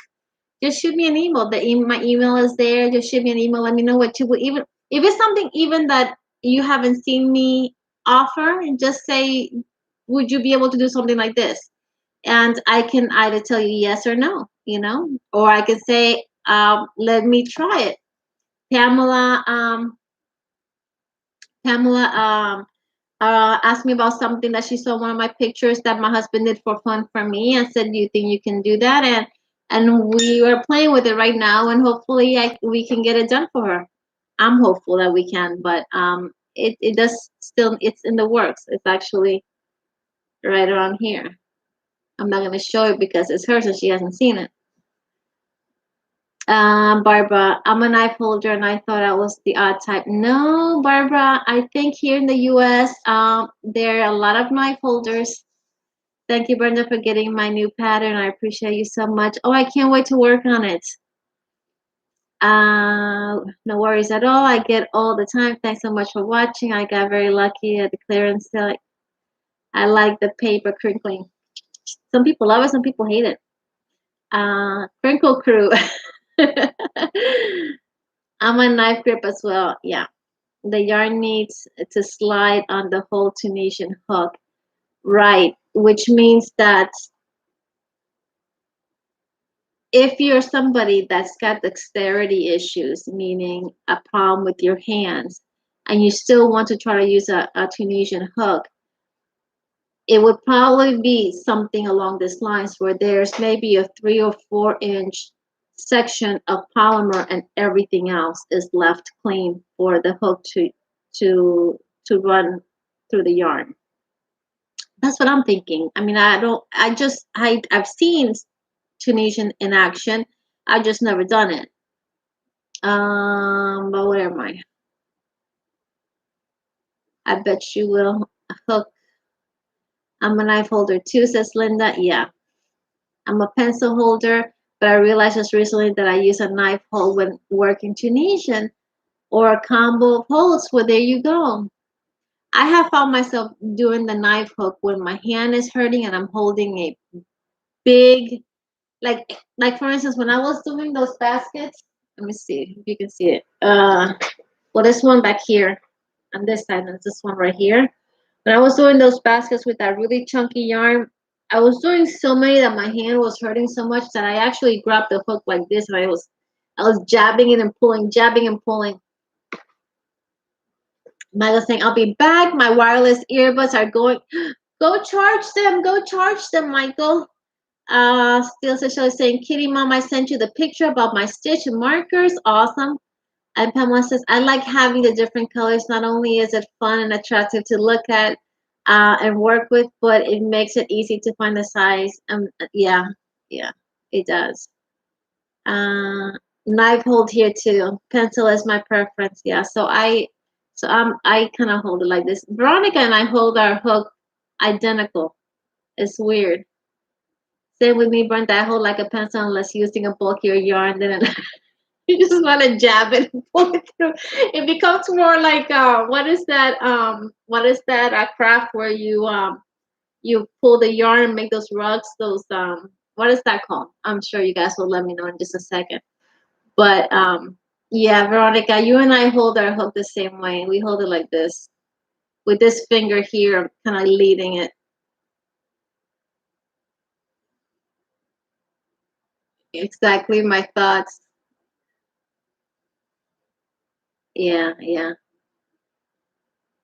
just shoot me an email. My email is there. Just shoot me an email. Let me know what you would, even if it's something even that you haven't seen me offer. Just say, would you be able to do something like this? And I can either tell you yes or no, or I can say, let me try it. Pamela asked me about something that she saw one of my pictures that my husband did for fun for me, and said, "Do you think you can do that?" And we are playing with it right now, and hopefully we can get it done for her. I'm hopeful that we can, but it does still, it's in the works. It's actually right around here. I'm not going to show it because it's hers and she hasn't seen it. Barbara, I'm a knife holder and I thought I was the odd type. No, Barbara, I think here in the US, there are a lot of knife holders. Thank you, Brenda, for getting my new pattern. I appreciate you so much. Oh, I can't wait to work on it. No worries at all. I get all the time. Thanks so much for watching. I got very lucky at the clearance sale. I like the paper crinkling. Some people love it, some people hate it. Crinkle crew. I'm a knife grip as well. Yeah. The yarn needs to slide on the whole Tunisian hook. Right. Which means that if you're somebody that's got dexterity issues, meaning a problem with your hands, and you still want to try to use a Tunisian hook, it would probably be something along these lines where there's maybe a 3 or 4 inch section of polymer and everything else is left clean for the hook to to run through the yarn. That's what I'm thinking. I mean, I've seen Tunisian in action. I've just never done it. But where am I? I bet you will. Hook. I'm a knife holder too, says Linda. Yeah, I'm a pencil holder, but I realized just recently that I use a knife hold when working Tunisian or a combo of holds. Well, there you go. I have found myself doing the knife hook when my hand is hurting and I'm holding a big, like for instance, when I was doing those baskets. Let me see if you can see it. Well, this one back here on this side, and this one right here. When I was doing those baskets with that really chunky yarn, I was doing so many that my hand was hurting so much that I actually grabbed the hook like this, and I was jabbing it and pulling, jabbing and pulling. Michael's saying, "I'll be back. My wireless earbuds are going. Go charge them. Go charge them, Michael." Still Cecilia saying, "Kitty Mom, I sent you the picture about my stitch and markers. Awesome." And Pamela says, "I like having the different colors. Not only is it fun and attractive to look at and work with, but it makes it easy to find the size." Yeah, yeah, it does. Uh, Knife hold here too. Pencil is my preference. Yeah, I kind of hold it like this. Veronica and I hold our hook identical. It's weird. Same with me, Brenda. I hold like a pencil unless using a bulkier yarn. Then you just want to jab it and pull it through. It becomes more like what is that? What is that craft where you pull the yarn and make those rugs? Those what is that called? I'm sure you guys will let me know in just a second. But yeah, Veronica, you and I hold our hook the same way. We hold it like this with this finger here, kind of leading it. Exactly my thoughts. Yeah, yeah.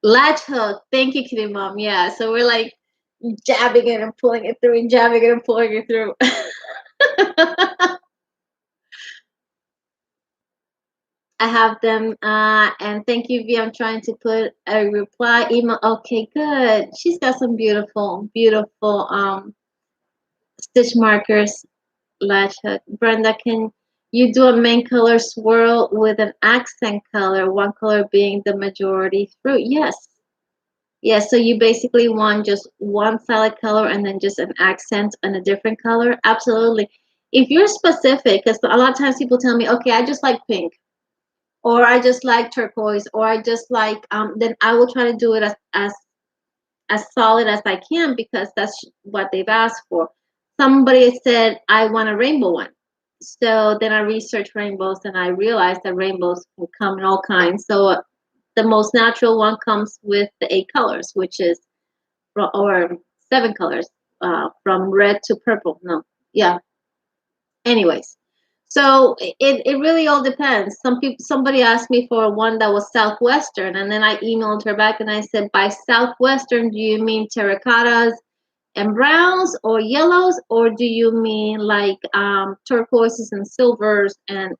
Latch hook. Thank you, Kitty Mom. Yeah. So we're like jabbing it and pulling it through and jabbing it and pulling it through. I have them. And thank you, V. I'm trying to put a reply email. Okay, good. She's got some beautiful, beautiful stitch markers. Latch hook. Brenda, can you do a main color swirl with an accent color, one color being the majority through? Yes. Yeah, so you basically want just one solid color and then just an accent and a different color? Absolutely. If you're specific, because a lot of times people tell me, okay, I just like pink, or I just like turquoise, or I just like, then I will try to do it as solid as I can because that's what they've asked for. Somebody said, I want a rainbow one. So then I researched rainbows and I realized that rainbows can come in all kinds. So the most natural one comes with the 8 colors, which is, or 7 colors, from red to purple. No, yeah. Anyways, so it really all depends. Somebody asked me for one that was Southwestern, and then I emailed her back and I said, by Southwestern, do you mean terracottas and browns or yellows, or do you mean like turquoises and silvers and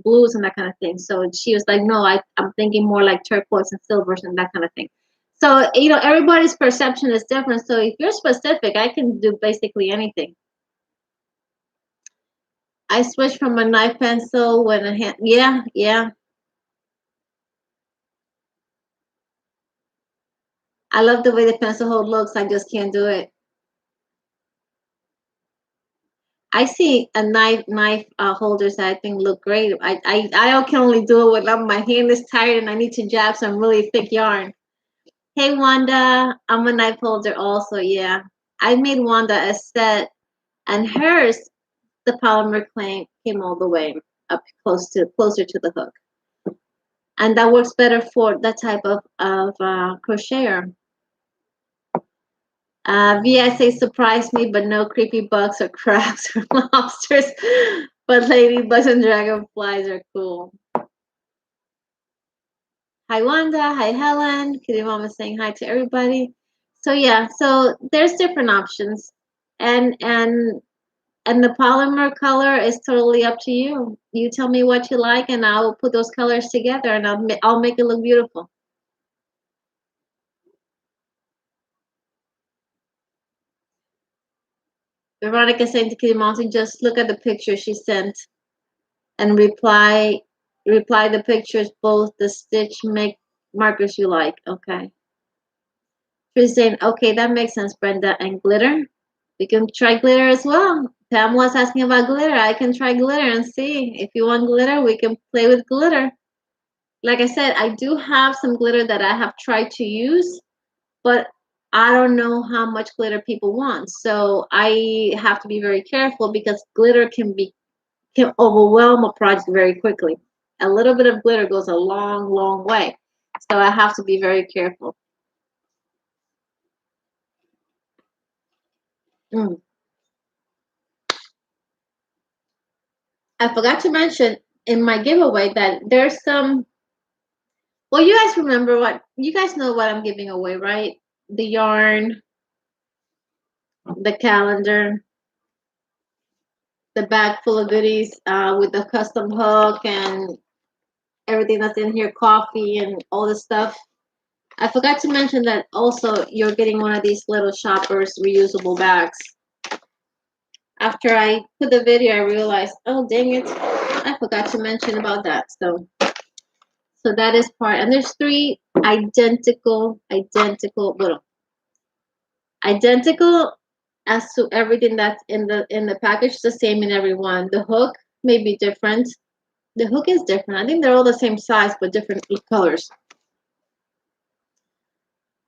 blues and that kind of thing? So she was like, no, I'm thinking more like turquoise and silvers and that kind of thing. So everybody's perception is different. So if you're specific, I can do basically anything. I switched from a knife pencil when a hand. Yeah, yeah. I love the way the pencil hold looks. I just can't do it. I see a knife holders that I think look great. I can only do it when my hand is tired and I need to jab some really thick yarn. Hey Wanda, I'm a knife holder also. Yeah, I made Wanda a set, and hers the polymer claim came all the way up closer to the hook, and that works better for that type of crocheter. V.I.C surprised me, but no creepy bugs or crabs or lobsters. But ladybugs and dragonflies are cool. Hi Wanda, hi Helen. Kitty Mama saying hi to everybody. So yeah, so there's different options, and And the polymer color is totally up to you. You tell me what you like, and I'll put those colors together, and I'll make it look beautiful. Veronica saying to Kitty Mountain, just look at the picture she sent and reply the pictures, both the stitch make markers you like. Okay. She's saying, okay, that makes sense, Brenda. And glitter? We can try glitter as well. Pamela's asking about glitter. I can try glitter and see. If you want glitter, we can play with glitter. Like I said, I do have some glitter that I have tried to use, but I don't know how much glitter people want. So I have to be very careful because glitter can overwhelm a project very quickly. A little bit of glitter goes a long, long way. So I have to be very careful. Mm. I forgot to mention in my giveaway that there's some. Well, you guys remember what you guys know what I'm giving away, right? The yarn, the calendar, the bag full of goodies with the custom hook and everything that's in here, coffee and all this stuff. I forgot to mention that also you're getting one of these little shoppers reusable bags. After I put the video, I realized, oh dang it, I forgot to mention about that. So that is part, and there's three identical as to everything that's in the package. It's the same in every one. The hook may be different. The hook is different. I think they're all the same size but different colors.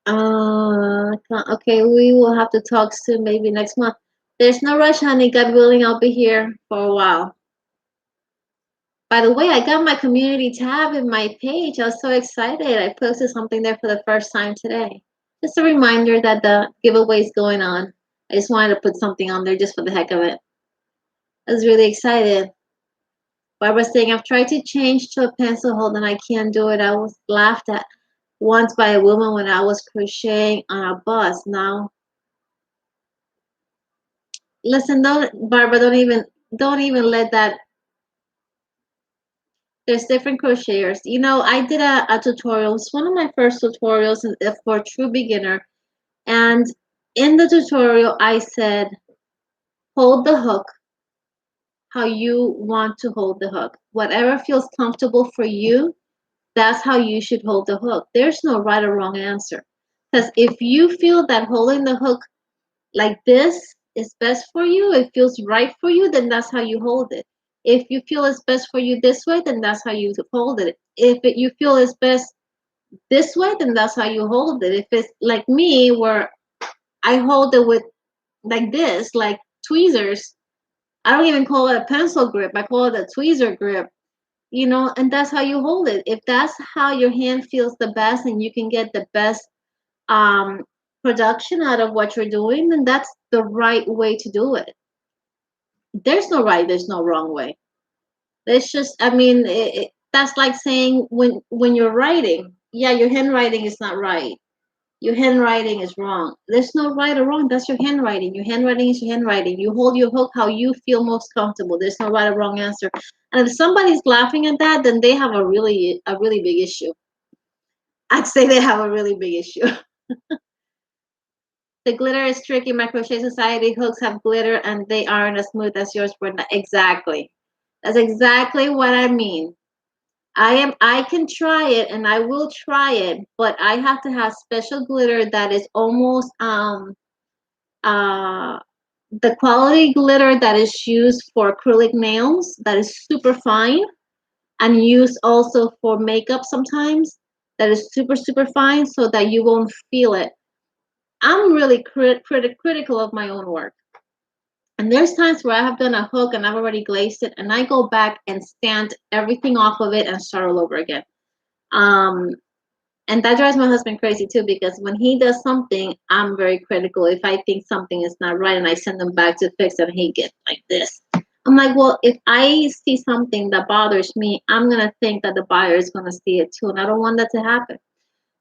Okay, we will have to talk soon, maybe next month. There's no rush, honey. God willing, I'll be here for a while. By the way, I got my community tab in my page. I was so excited. I posted something there for the first time today. Just a reminder that the giveaway is going on. I just wanted to put something on there just for the heck of it. I was really excited. Barbara's saying, I've tried to change to a pencil hold and I can't do it. I was laughed at once by a woman when I was crocheting on a bus. Now, listen, Barbara, don't even let that. There's different crocheters. You know, I did a tutorial. It's one of my first tutorials for a true beginner. And in the tutorial, I said, hold the hook how you want to hold the hook. Whatever feels comfortable for you, that's how you should hold the hook. There's no right or wrong answer. Because if you feel that holding the hook like this is best for you, it feels right for you, then that's how you hold it. If you feel it's best for you this way, then that's how you hold it. You feel it's best this way, then that's how you hold it. If it's like me, where I hold it with like this, like tweezers, I don't even call it a pencil grip. I call it a tweezer grip, you know, and that's how you hold it. If that's how your hand feels the best and you can get the best um, production out of what you're doing, then that's the right way to do it. There's no right, there's no wrong way. It's just, I mean, that's like saying when you're writing, yeah, your handwriting is not right. Your handwriting is wrong. There's no right or wrong. That's your handwriting. Your handwriting is your handwriting. You hold your hook how you feel most comfortable. There's no right or wrong answer. And if somebody's laughing at that, then they have a really big issue. I'd say they have a really big issue. The glitter is tricky. My Crochet Society hooks have glitter and they aren't as smooth as yours, Brenda. Exactly. That's exactly what I mean. I can try it and I will try it, but I have to have special glitter that is almost uh the quality glitter that is used for acrylic nails, that is super fine and used also for makeup sometimes, that is super fine, so that you won't feel it. I'm really critical of my own work. And there's times where I have done a hook and I've already glazed it and I go back and sand everything off of it and start all over again. Um, and that drives my husband crazy too, because when he does something, I'm very critical. If I think something is not right and I send him back to fix it and he gets like this. I'm like, well, if I see something that bothers me, I'm going to think that the buyer is going to see it too. And I don't want that to happen.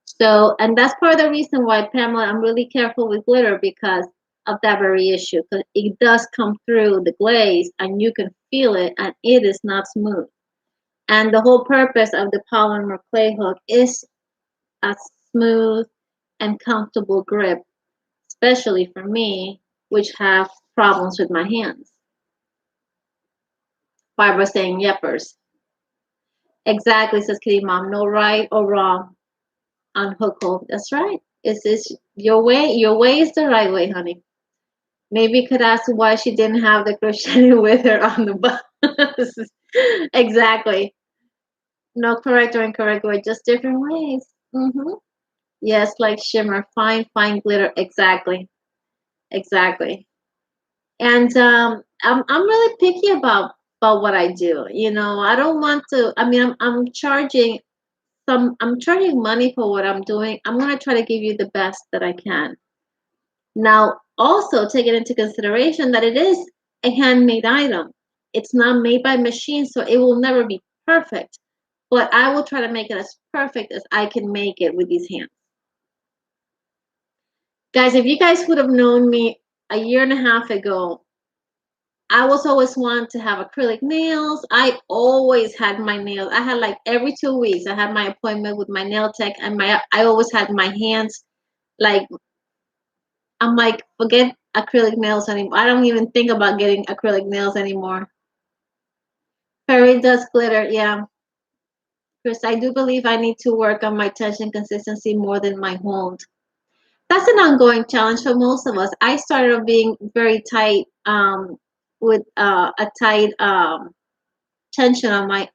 So, and that's part of the reason why, Pamela, I'm really careful with glitter, because of that very issue, because it does come through the glaze and you can feel it, and it is not smooth. And the whole purpose of the polymer clay hook is a smooth and comfortable grip, especially for me, which have problems with my hands. Barbara saying yepers. Exactly, says Kitty Mom. No right or wrong on hook hold. That's right. It's your way. Your way is the right way, honey. Maybe you could ask why she didn't have the crochet with her on the bus. Exactly. No correct or incorrect way, just different ways. Yes, like shimmer, fine, fine glitter. Exactly. Exactly. And I'm really picky about what I do. You know, I don't want to. I mean, I'm charging I'm charging money for what I'm doing. I'm gonna try to give you the best that I can. Now, also take it into consideration that it is a handmade item. It's not made by machine, so it will never be perfect. But I will try to make it as perfect as I can make it with these hands. Guys, if you guys would have known me a year and a half ago, I was always wanting to have acrylic nails. I always had my nails. I had like every 2 weeks, I had my appointment with my nail tech, and I always had my hands like, I'm like, forget acrylic nails anymore. I don't even think about getting acrylic nails anymore. Fairy dust glitter, yeah. Chris, I do believe I need to work on my tension consistency more than my hold. That's an ongoing challenge for most of us. I started being very tight with a tight tension on my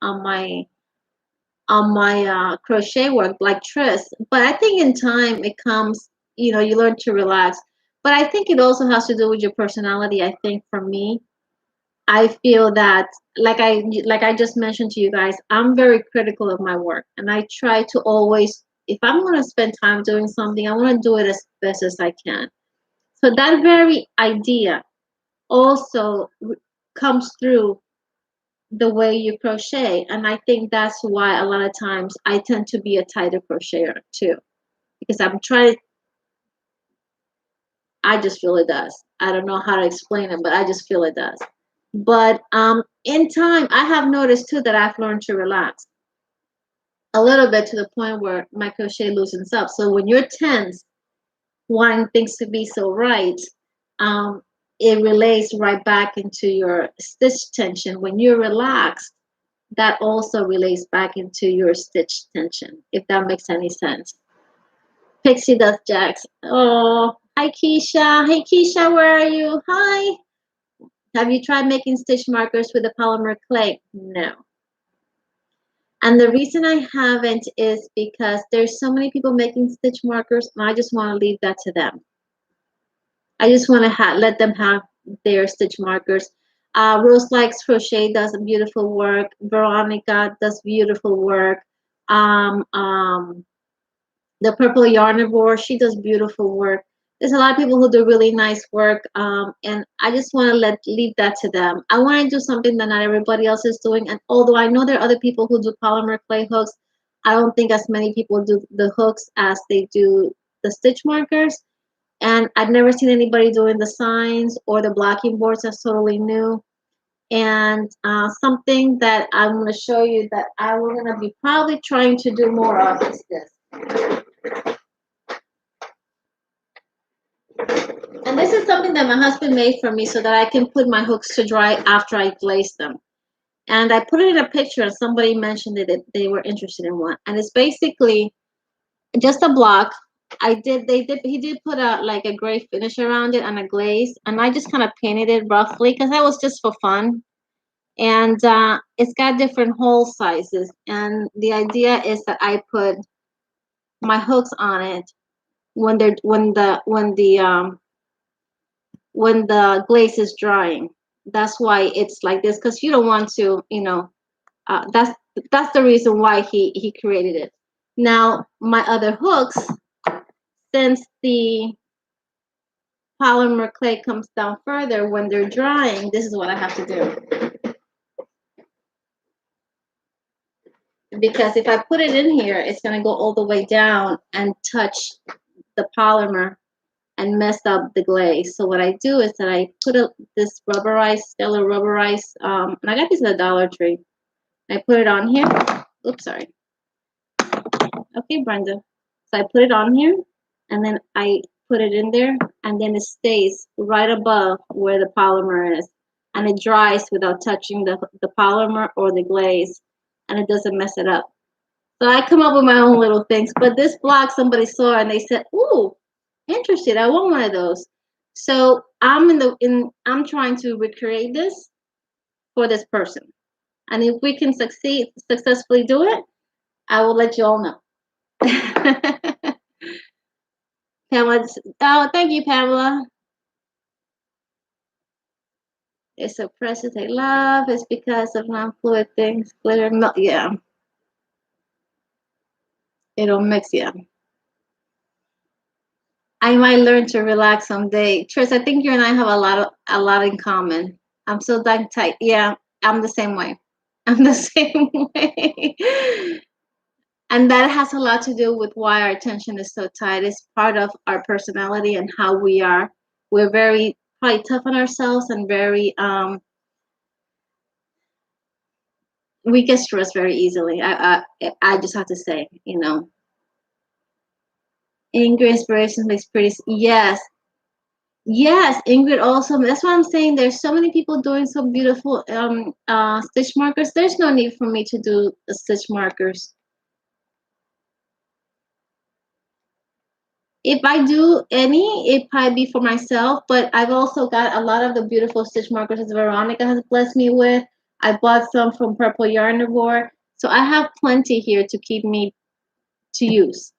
crochet work, like tris. But I think in time it comes, you know, you learn to relax. But I think it also has to do with your personality. I think for me, I feel that like I just mentioned to you guys, I'm very critical of my work, and I try to always, if I'm going to spend time doing something, I want to do it as best as I can. So that very idea also comes through the way you crochet, and I think that's why a lot of times I tend to be a tighter crocheter too, because I'm trying. I just feel it does. I don't know how to explain it, but I just feel it does. But in time, I have noticed too that I've learned to relax a little bit, to the point where my crochet loosens up. So when you're tense, wanting things to be so right, um, it relays right back into your stitch tension. When you're relaxed, that also relays back into your stitch tension, if that makes any sense. Pixie Dust Jacks. Oh, hi Keisha. Hey Keisha, where are you? Hi. Have you tried making stitch markers with the polymer clay? No. And the reason I haven't is because there's so many people making stitch markers, and I just want to leave that to them. I just want to let them have their stitch markers. Rose Likes Crochet does beautiful work. Veronica does beautiful work. Um, um, the Purple Yarnivore, she does beautiful work. There's a lot of people who do really nice work, and I just want to leave that to them. I want to do something that not everybody else is doing, and although I know there are other people who do polymer clay hooks, I don't think as many people do the hooks as they do the stitch markers. And I've never seen anybody doing the signs or the blocking boards. That's totally new. And something that I'm going to show you that I'm going to be probably trying to do more of is this. And this is something that my husband made for me so that I can put my hooks to dry after I glaze them. And I put it in a picture, and somebody mentioned it, that they were interested in one. And it's basically just a block. He did put like a gray finish around it and a glaze. And I just kind of painted it roughly because that was just for fun. And it's got different hole sizes. And the idea is that I put my hooks on it when the glaze is drying. That's why it's like this, because you don't want to, you know, that's the reason why he created it. Now my other hooks, since the polymer clay comes down further when they're drying, this is what I have to do. Because if I put it in here, it's going to go all the way down and touch the polymer and mess up the glaze. So what I do is that I put this rubberized, Stella rubberized, and I got these at the Dollar Tree. I put it on here. Oops, sorry. Okay, Brenda. So I put it on here, and then I put it in there, and then it stays right above where the polymer is, and it dries without touching the polymer or the glaze, and it doesn't mess it up. So I come up with my own little things. But this block somebody saw and they said, "Ooh, interested. I want one of those." So I'm trying to recreate this for this person. And if we can successfully do it, I will let you all know. Pamela, oh, thank you, Pamela. It's a precious they love. It's because of non-fluid things. Glitter, yeah. It'll mix, yeah. I might learn to relax someday. Tris, I think you and I have a lot in common. I'm so done tight. Yeah, I'm the same way. I'm the same way. And that has a lot to do with why our attention is so tight. It's part of our personality and how we are. We're very probably tough on ourselves and very we get stressed very easily. I just have to say, you know. Ingrid inspiration makes pretty yes. Yes, Ingrid also. That's why I'm saying there's so many people doing so beautiful stitch markers. There's no need for me to do stitch markers. If I do any, it probably be for myself, but I've also got a lot of the beautiful stitch markers that Veronica has blessed me with. I bought some from Purple Yarnivore. So I have plenty here to keep me to use.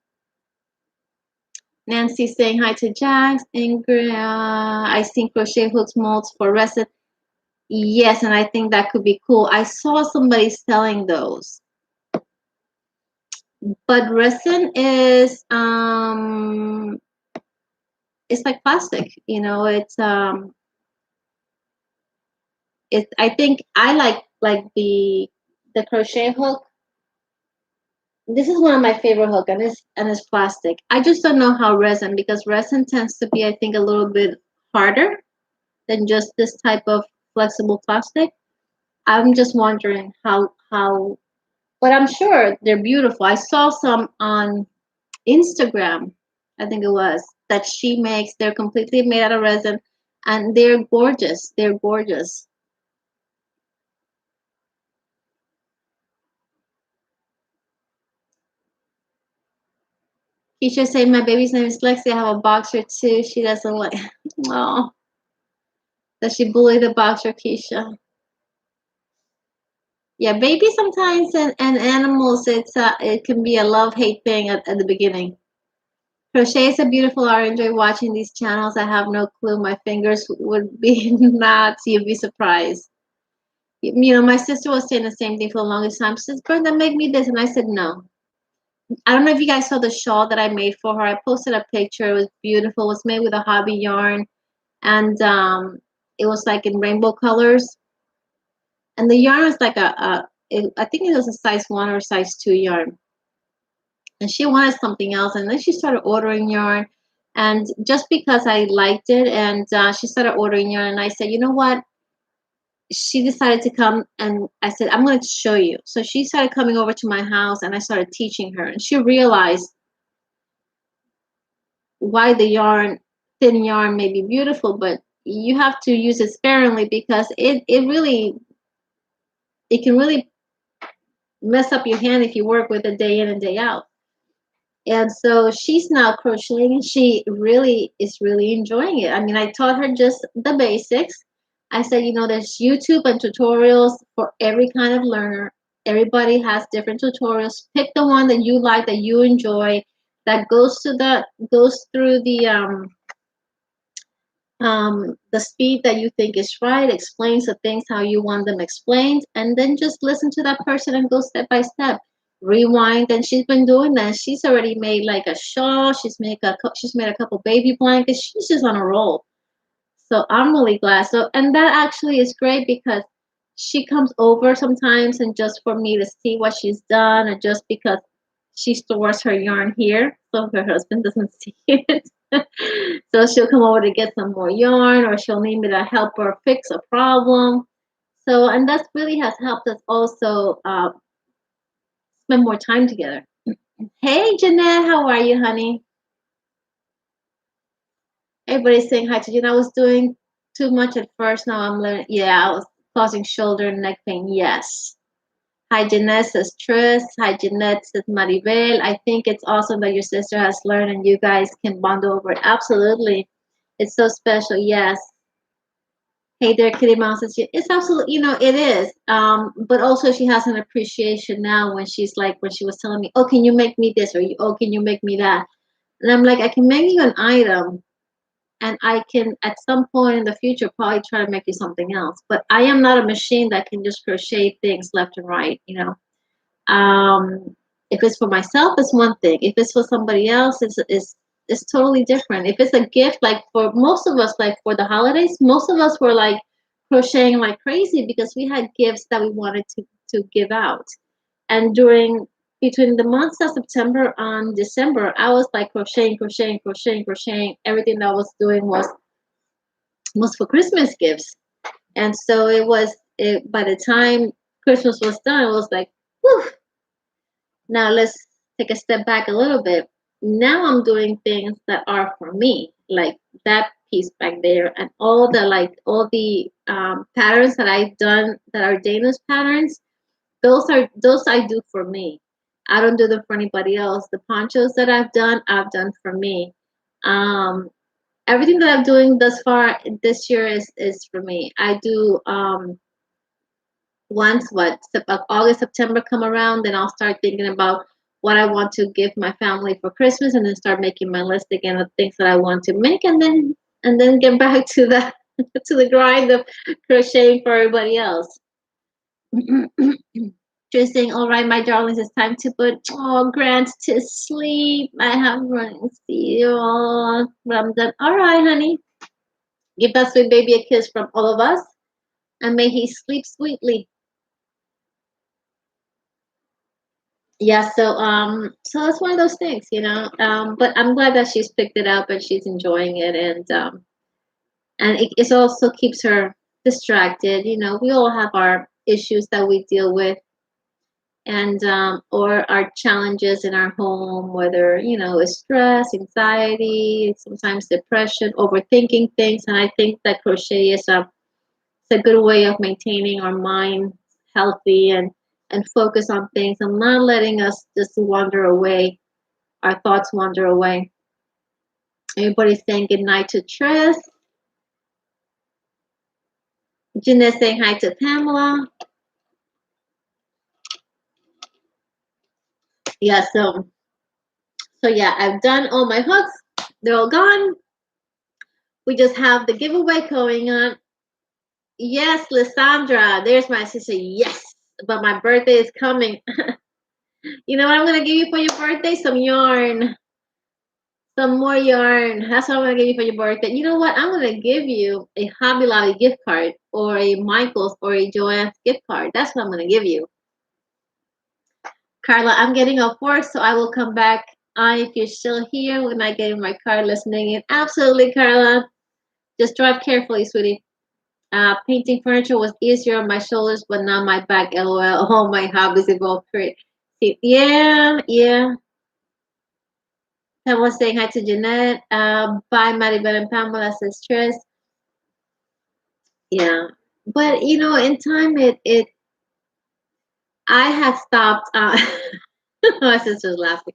Nancy saying hi to Jax. Ingrid, I see crochet hooks molds for resin. Yes, and I think that could be cool. I saw somebody selling those. But resin is it's like plastic, you know, it's I think I like the crochet hook. This is one of my favorite hook and it's plastic. I just don't know how resin because resin tends to be I think a little bit harder than just this type of flexible plastic. I'm just wondering how but I'm sure they're beautiful. I saw some on Instagram, I think it was, that she makes. They're completely made out of resin and they're gorgeous. They're gorgeous. Keisha saying my baby's name is Lexi. I have a boxer too. She doesn't like oh. Does she bully the boxer, Keisha? Yeah, babies sometimes and animals it can be a love-hate thing at the beginning. Crochet is a beautiful art. I enjoy watching these channels. I have no clue. My fingers would be knots. You'd be surprised. You know, my sister was saying the same thing for the longest time. She says, Brenda, make me this. And I said, no. I don't know if you guys saw the shawl that I made for her. I posted a picture. It was beautiful. It was made with a hobby yarn. And it was like in rainbow colors. And the yarn was like I think it was a size 1 or size 2 yarn. And she wanted something else. And then she started ordering yarn. And just because I liked it, and she started ordering yarn, and I said, you know what? She decided to come, and I said, I'm going to show you. So she started coming over to my house, and I started teaching her. And she realized why the yarn, thin yarn, may be beautiful, but you have to use it sparingly because it can really mess up your hand if you work with it day in and day out. And so she's now crocheting and she really is really enjoying it. I mean, I taught her just the basics. I said, you know, there's YouTube and tutorials for every kind of learner. Everybody has different tutorials. Pick the one that you like, that you enjoy, that goes through the speed that you think is right, explains the things how you want them explained, and then just listen to that person and go step by step. Rewind, and she's been doing that. She's already made like a shawl. She's made a couple baby blankets. She's just on a roll. So I'm really glad. So and that actually is great because she comes over sometimes and just for me to see what she's done, and just because she stores her yarn here, so her husband doesn't see it. So she'll come over to get some more yarn, or she'll need me to help her fix a problem. So, and that's really has helped us also spend more time together. Hey, Jeanette, how are you, honey? Everybody's saying hi to you. And I was doing too much at first. Now I'm learning. Yeah, I was causing shoulder and neck pain. Yes. Hi, Jeanette, says Tris. Hi, Jeanette, says Maribel. I think it's awesome that your sister has learned and you guys can bond over it. Absolutely. It's so special. Yes. Hey there, Kitty Mouse says, it's absolutely, it is. But also she has an appreciation now when she's like, when she was telling me, oh, can you make me this? Or, oh, can you make me that? And I'm like, I can make you an item, and I can at some point in the future probably try to make you something else. But I am not a machine that can just crochet things left and right. If it's for myself, it's one thing. If it's for somebody else, it's totally different. If it's a gift, like for most of us, like for the holidays, most of us were like crocheting like crazy because we had gifts that we wanted to give out. And during between the months of September and December, I was like crocheting, crocheting, crocheting, crocheting. Everything that I was doing was for Christmas gifts. And so by the time Christmas was done, it was like, whew. Now let's take a step back a little bit. Now I'm doing things that are for me, like that piece back there, and all the patterns that I've done that are Dana's patterns. Those I do for me. I don't do them for anybody else. The ponchos that I've done for me. Um, Everything that I'm doing thus far this year is for me. I do once August, September come around, then I'll start thinking about what I want to give my family for Christmas, and then start making my list again of things that I want to make, and then get back to the to the grind of crocheting for everybody else. Just saying, all right, my darlings, it's time to put Grant to sleep. I have running still. I'm done. All right, honey. Give that sweet baby a kiss from all of us, and may he sleep sweetly. Yeah, so that's one of those things. But I'm glad that she's picked it up and she's enjoying it, and it also keeps her distracted. We all have our issues that we deal with, and or our challenges in our home, whether it's stress, anxiety, sometimes depression, overthinking things. And I think that crochet is it's a good way of maintaining our mind healthy, and focus on things, and not letting us just wander away, our thoughts wander away. Everybody's saying good night to Tris. Jeanette saying hi to Pamela. Yeah, so yeah, I've done all my hooks. They're all gone. We just have the giveaway going on. Yes, Lysandra. There's my sister. Yes, but my birthday is coming. You know what I'm gonna give you for your birthday? Some yarn. Some more yarn. That's what I'm gonna give you for your birthday. You know what? I'm gonna give you a Hobby Lobby gift card, or a Michaels, or a Joann's gift card. That's what I'm gonna give you. Carla, I'm getting off work, so I will come back on if you're still here when I get in my car listening in. Absolutely, Carla. Just drive carefully, sweetie. Painting furniture was easier on my shoulders, but not my back. LOL. All my hobbies evolved. Great. Yeah, yeah. Someone saying hi to Jeanette. Bye, Maribel and Pamela, says Tris. Yeah, but in time, I had stopped. My sister's laughing.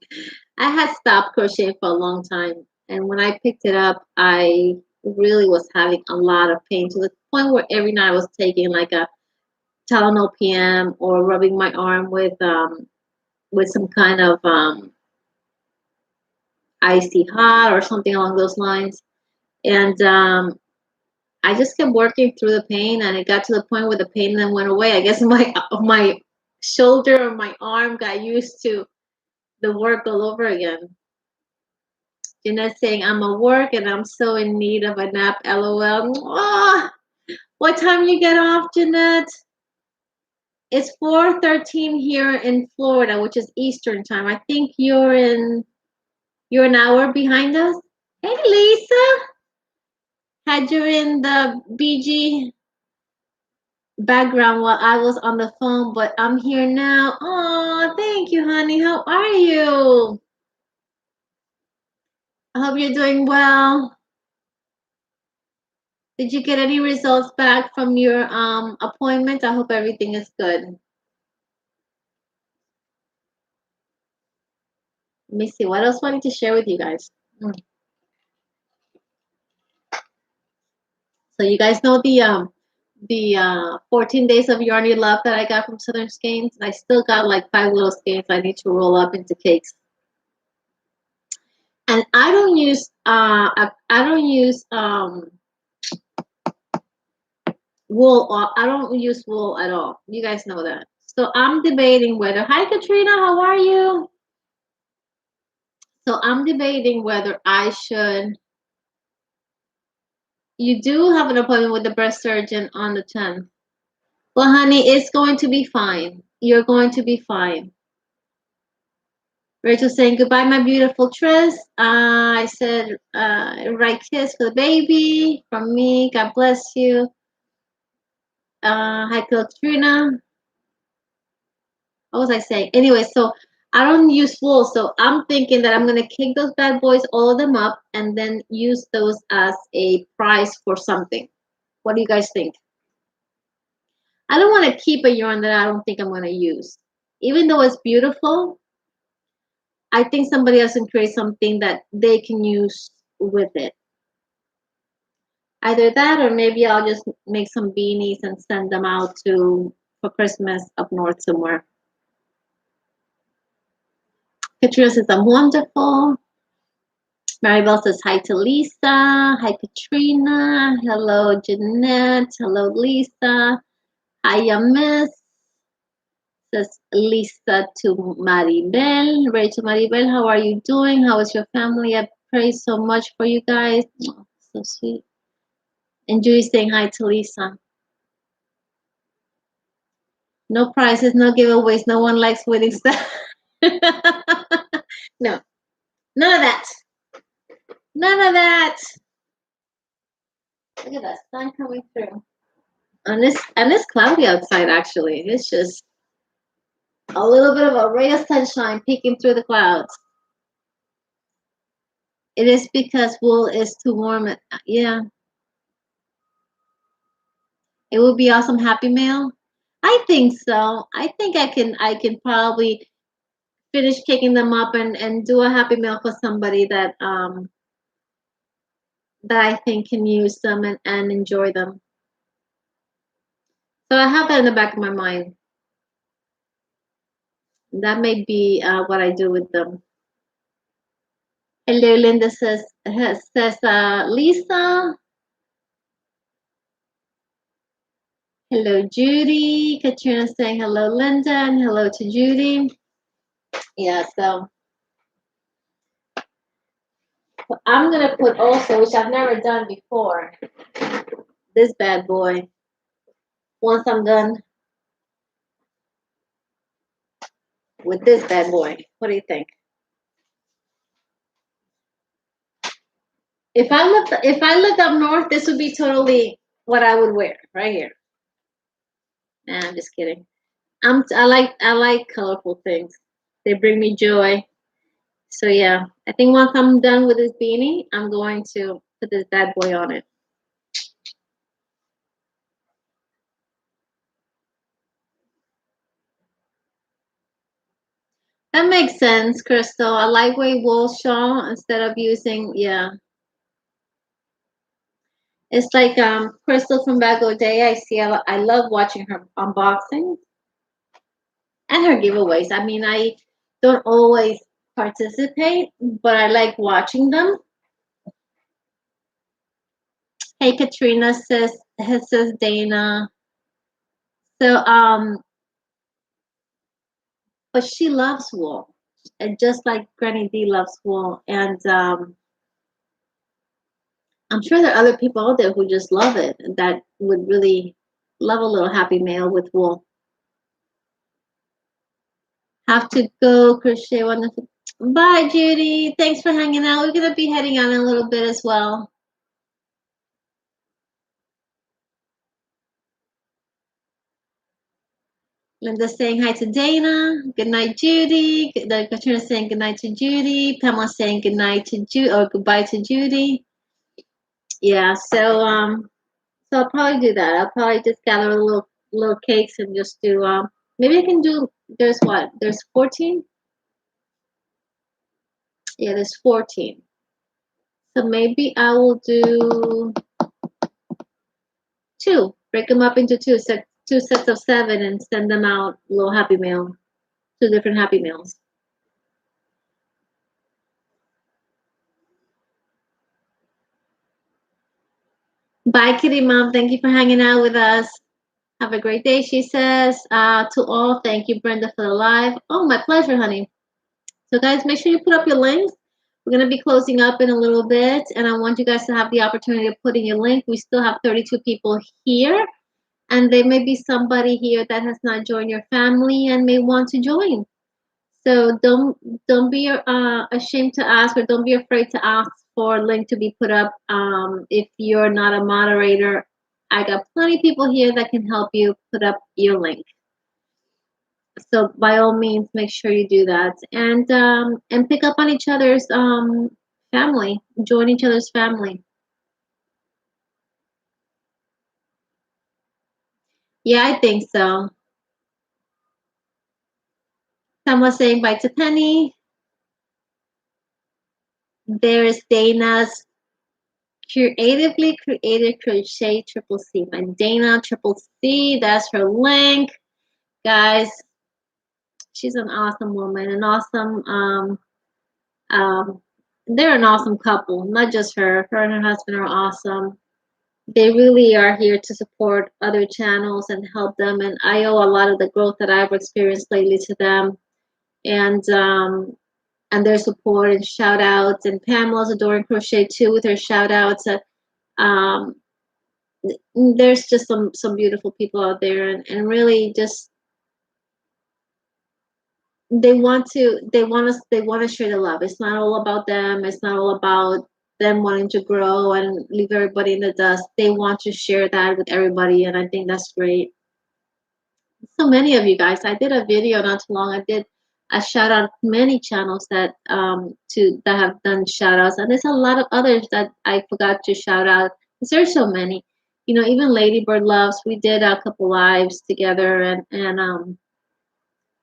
I had stopped crocheting for a long time, and when I picked it up, I really was having a lot of pain, to the point where every night I was taking like a Tylenol PM, or rubbing my arm with some kind of icy hot or something along those lines. And I just kept working through the pain, and it got to the point where the pain then went away. I guess my shoulder or my arm got used to the work all over again. Jeanette saying, I'm at work and I'm so in need of a nap. LOL. Oh, what time you get off, Jeanette? It's 4:13 here in Florida, which is Eastern time. I think you're an hour behind us. Hey, Lisa. Had you in the BG background while I was on the phone, but I'm here now. Oh, thank you, honey. How are you? I hope you're doing well. Did you get any results back from your appointment? I hope everything is good. Let me see. What else wanted to share with you guys? So you guys know the 14 days of yarny love that I got from Southern Skeins. I still got like 5 little skeins I need to roll up into cakes. And I don't use wool. I don't use wool at all. You guys know that. So I'm debating whether. Hi, Katrina. How are you? So I'm debating whether I should. You do have an appointment with the breast surgeon on the 10th. Well, honey, it's going to be fine. You're going to be fine. Rachel saying goodbye, my beautiful Tris. I said right kiss for the baby from me. God bless you. Hi, Katrina. What was I saying? Anyway, so I don't use wool, so I'm thinking that I'm gonna kick those bad boys, all of them up, and then use those as a prize for something. What do you guys think? I don't want to keep a yarn that I don't think I'm gonna use, even though it's beautiful. I think somebody else can create something that they can use with it. Either that, or maybe I'll just make some beanies and send them out to for Christmas up north somewhere. Katrina says I'm wonderful. Maribel says hi to Lisa. Hi, Katrina. Hello, Jeanette. Hello, Lisa. Hiya, Miss. Says Lisa to Maribel. Rachel Maribel, how are you doing? How is your family? I pray so much for you guys. Oh, so sweet. And Judy saying hi to Lisa. No prizes, no giveaways. No one likes winning stuff. No, none of that. None of that. Look at that sun coming through. And it's cloudy outside actually. It's just a little bit of a ray of sunshine peeking through the clouds. It is because wool is too warm. Yeah. It would be awesome happy mail. I think so. I think I can probably finish kicking them up and do a happy mail for somebody that I think can use them and enjoy them. So I have that in the back of my mind. That may be what I do with them. Hello, Linda says Lisa. Hello, Judy. Katrina saying hello, Linda, and hello to Judy. Yeah, so I'm gonna put also, which I've never done before, this bad boy. Once I'm done with this bad boy, what do you think? If I lived up north, this would be totally what I would wear right here. Nah, I'm just kidding. I like colorful things. They bring me joy. So yeah, I think once I'm done with this beanie, I'm going to put this bad boy on it. That makes sense, Crystal. A lightweight wool shawl instead of using, yeah. It's like Crystal from Bag Day. I love watching her unboxing and her giveaways. I mean, I don't always participate, but I like watching them. Hey, Katrina says Dana. So but she loves wool, and just like Granny D loves wool, and I'm sure there are other people out there who just love it and that would really love a little happy mail with wool. Have to go crochet wonderful. Bye, Judy. Thanks for hanging out. We're going to be heading out in a little bit as well. Linda's saying hi to Dana. Good night, Judy. Katrina's saying good night to Judy. Pamela's saying good night to Judy or goodbye to Judy. Yeah, so I'll probably do that. I'll probably just gather little cakes and just do maybe I can do there's 14? Yeah, there's 14. So maybe I will do two. Break them up into two sets of 7 and send them out little Happy Meal. 2 different Happy Meals. Bye, Kitty Mom. Thank you for hanging out with us. Have a great day, she says. To all, thank you, Brenda, for the live. Oh, my pleasure, honey. So, guys, make sure you put up your links. We're going to be closing up in a little bit, and I want you guys to have the opportunity to put in your link. We still have 32 people here, and there may be somebody here that has not joined your family and may want to join. So don't be ashamed to ask, or don't be afraid to ask for a link to be put up. If you're not a moderator, I got plenty of people here that can help you put up your link. So by all means, make sure you do that, and pick up on each other's family, join each other's family. Yeah, I think so. Someone saying bye to Penny. There's Dana's Creatively Created Crochet Triple C. My Dana Triple C. That's her link, guys. She's an awesome woman, an awesome they're an awesome couple. Not just her. Her and her husband are awesome. They really are here to support other channels and help them. And I owe a lot of the growth that I've experienced lately to them, and their support and shout outs. And Pamela's adoring crochet too with her shout outs. There's just some beautiful people out there, and really just they want to share the love. It's not all about them. It's not all about them wanting to grow and leave everybody in the dust. They want to share that with everybody, and I think that's great. So many of you guys, I did a video not too long. I did a shout out to many channels that have done shout outs, and there's a lot of others that I forgot to shout out because there's so many. Even Ladybird Loves, we did a couple lives together, and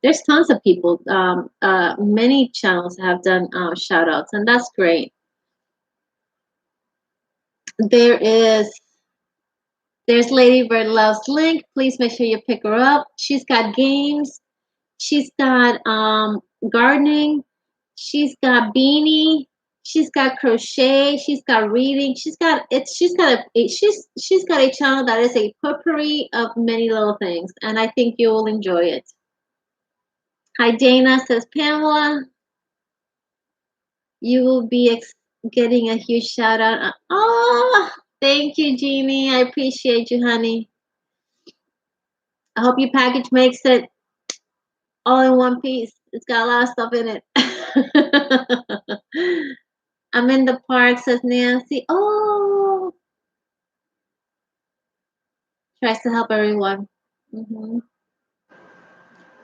there's tons of people. Many channels have done shout outs, and that's great. There's Ladybird Loves link. Please make sure you pick her up. She's got games. She's got gardening. She's got beanie. She's got crochet. She's got reading. She's got a channel that is a potpourri of many little things, and I think you will enjoy it. Hi, Dana, says Pamela. You will be getting a huge shout out. Oh, thank you, Jeannie. I appreciate you, honey. I hope your package makes it all in one piece. It's got a lot of stuff in it. I'm in the park, says Nancy. Oh, tries to help everyone.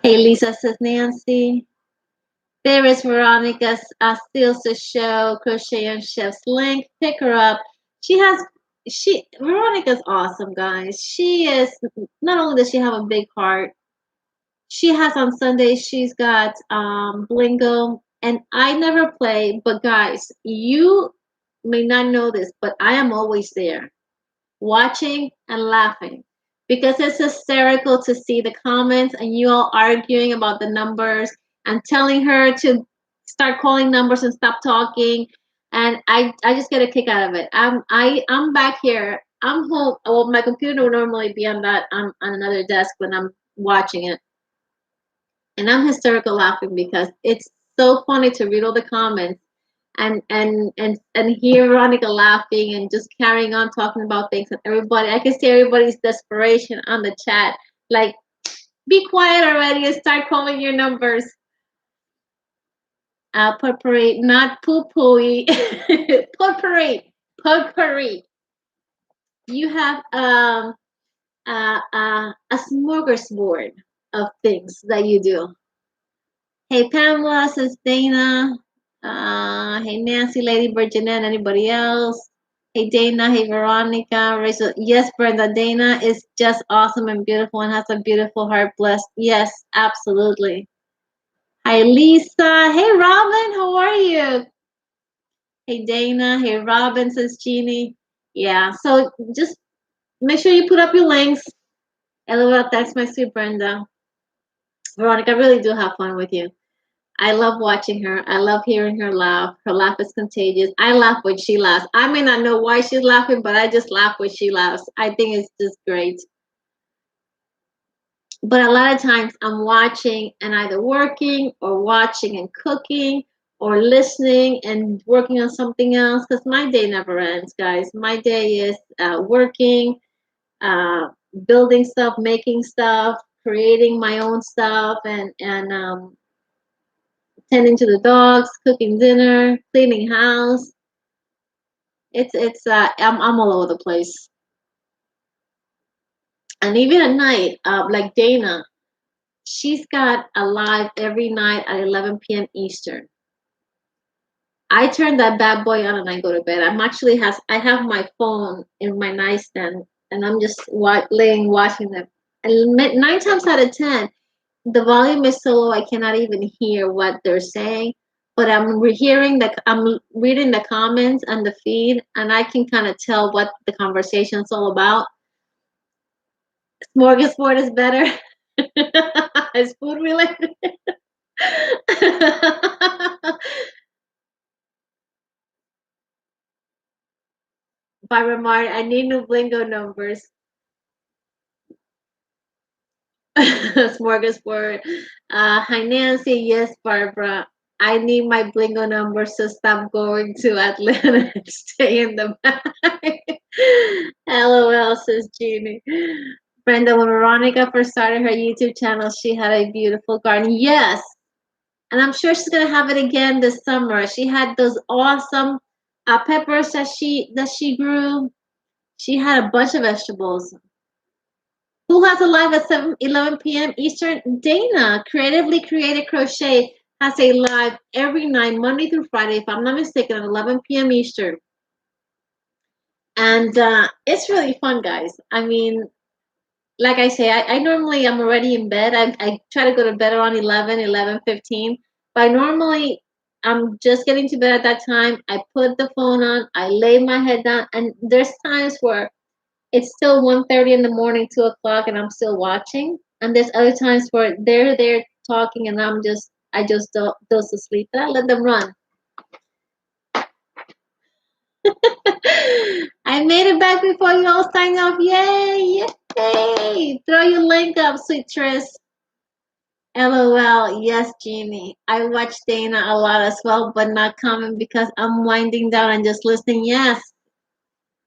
Hey, Lisa, says Nancy. There is Veronica's Steals the Show Crochet and Chef's link. Pick her up. Veronica's awesome, guys. She is, not only does she have a big heart, she has on Sundays, she's got Blingo, and I never play, but guys, you may not know this, but I am always there watching and laughing because it's hysterical to see the comments and you all arguing about the numbers and telling her to start calling numbers and stop talking, and I just get a kick out of it. I'm back here. I'm home. Well, my computer would normally be on another desk when I'm watching it, and I'm hysterical laughing because it's so funny to read all the comments and hear Veronica laughing and just carrying on talking about things, and everybody, I can see everybody's desperation on the chat, like, be quiet already and start calling your numbers. Potpourri, not poo-pooey. Potpourri. Potpourri. You have a smorgasbord of things that you do. Hey Pamela, says Dana. Hey Nancy, Lady Virginia, anybody else? Hey Dana, hey Veronica, Rachel. Yes, Brenda, Dana is just awesome and beautiful and has a beautiful heart. Blessed. Yes, absolutely. Hi Lisa. Hey Robin, how are you? Hey Dana. Hey Robin, says Jeannie. Yeah, so just make sure you put up your links. LOL, thanks, my sweet Brenda. Veronica, I really do have fun with you. I love watching her. I love hearing her laugh. Her laugh is contagious. I laugh when she laughs. I may not know why she's laughing, but I just laugh when she laughs. I think it's just great. But a lot of times I'm watching and either working or watching and cooking or listening and working on something else because my day never ends, guys. My day is working, uh, building stuff, making stuff, creating my own stuff, and tending to the dogs, cooking dinner, cleaning house. I'm all over the place. And even at night, like Dana, she's got a live every night at 11 p.m. Eastern. I turn that bad boy on and I go to bed. I have my phone in my nightstand and I'm just laying watching them. And 9 times out of 10, the volume is so low I cannot even hear what they're saying. But I'm reading the comments and the feed, and I can kind of tell what the conversation is all about. Smorgasbord is better. Is food related? Barbara Mart, I need new Blingo numbers. Smorgasbord. Hi Nancy, yes, Barbara. I need my Blingo numbers to stop going to Atlanta and stay in the back. LOL, says Jeannie. Brenda, when Veronica first started her YouTube channel, she had a beautiful garden. Yes, and I'm sure she's gonna have it again this summer. She had those awesome peppers that she grew. She had a bunch of vegetables. Who has a live at 11 p.m. Eastern? Dana, Creatively Created Crochet, has a live every night, Monday through Friday, if I'm not mistaken, at 11 p.m. Eastern. And it's really fun, guys. I mean, like I say, I normally I'm already in bed. I try to go to bed around 11:15. But normally I'm just getting to bed at that time. I put the phone on, I lay my head down, and there's times where it's still 1:30 in the morning, 2 o'clock, and I'm still watching. And there's other times where they're there talking, and I just doze asleep. And I let them run. I made it back before you all signed off. Yay! Yay! Throw your link up, sweet Tris. LOL. Yes, Jeannie. I watch Dana a lot as well, but not comment because I'm winding down and just listening. Yes,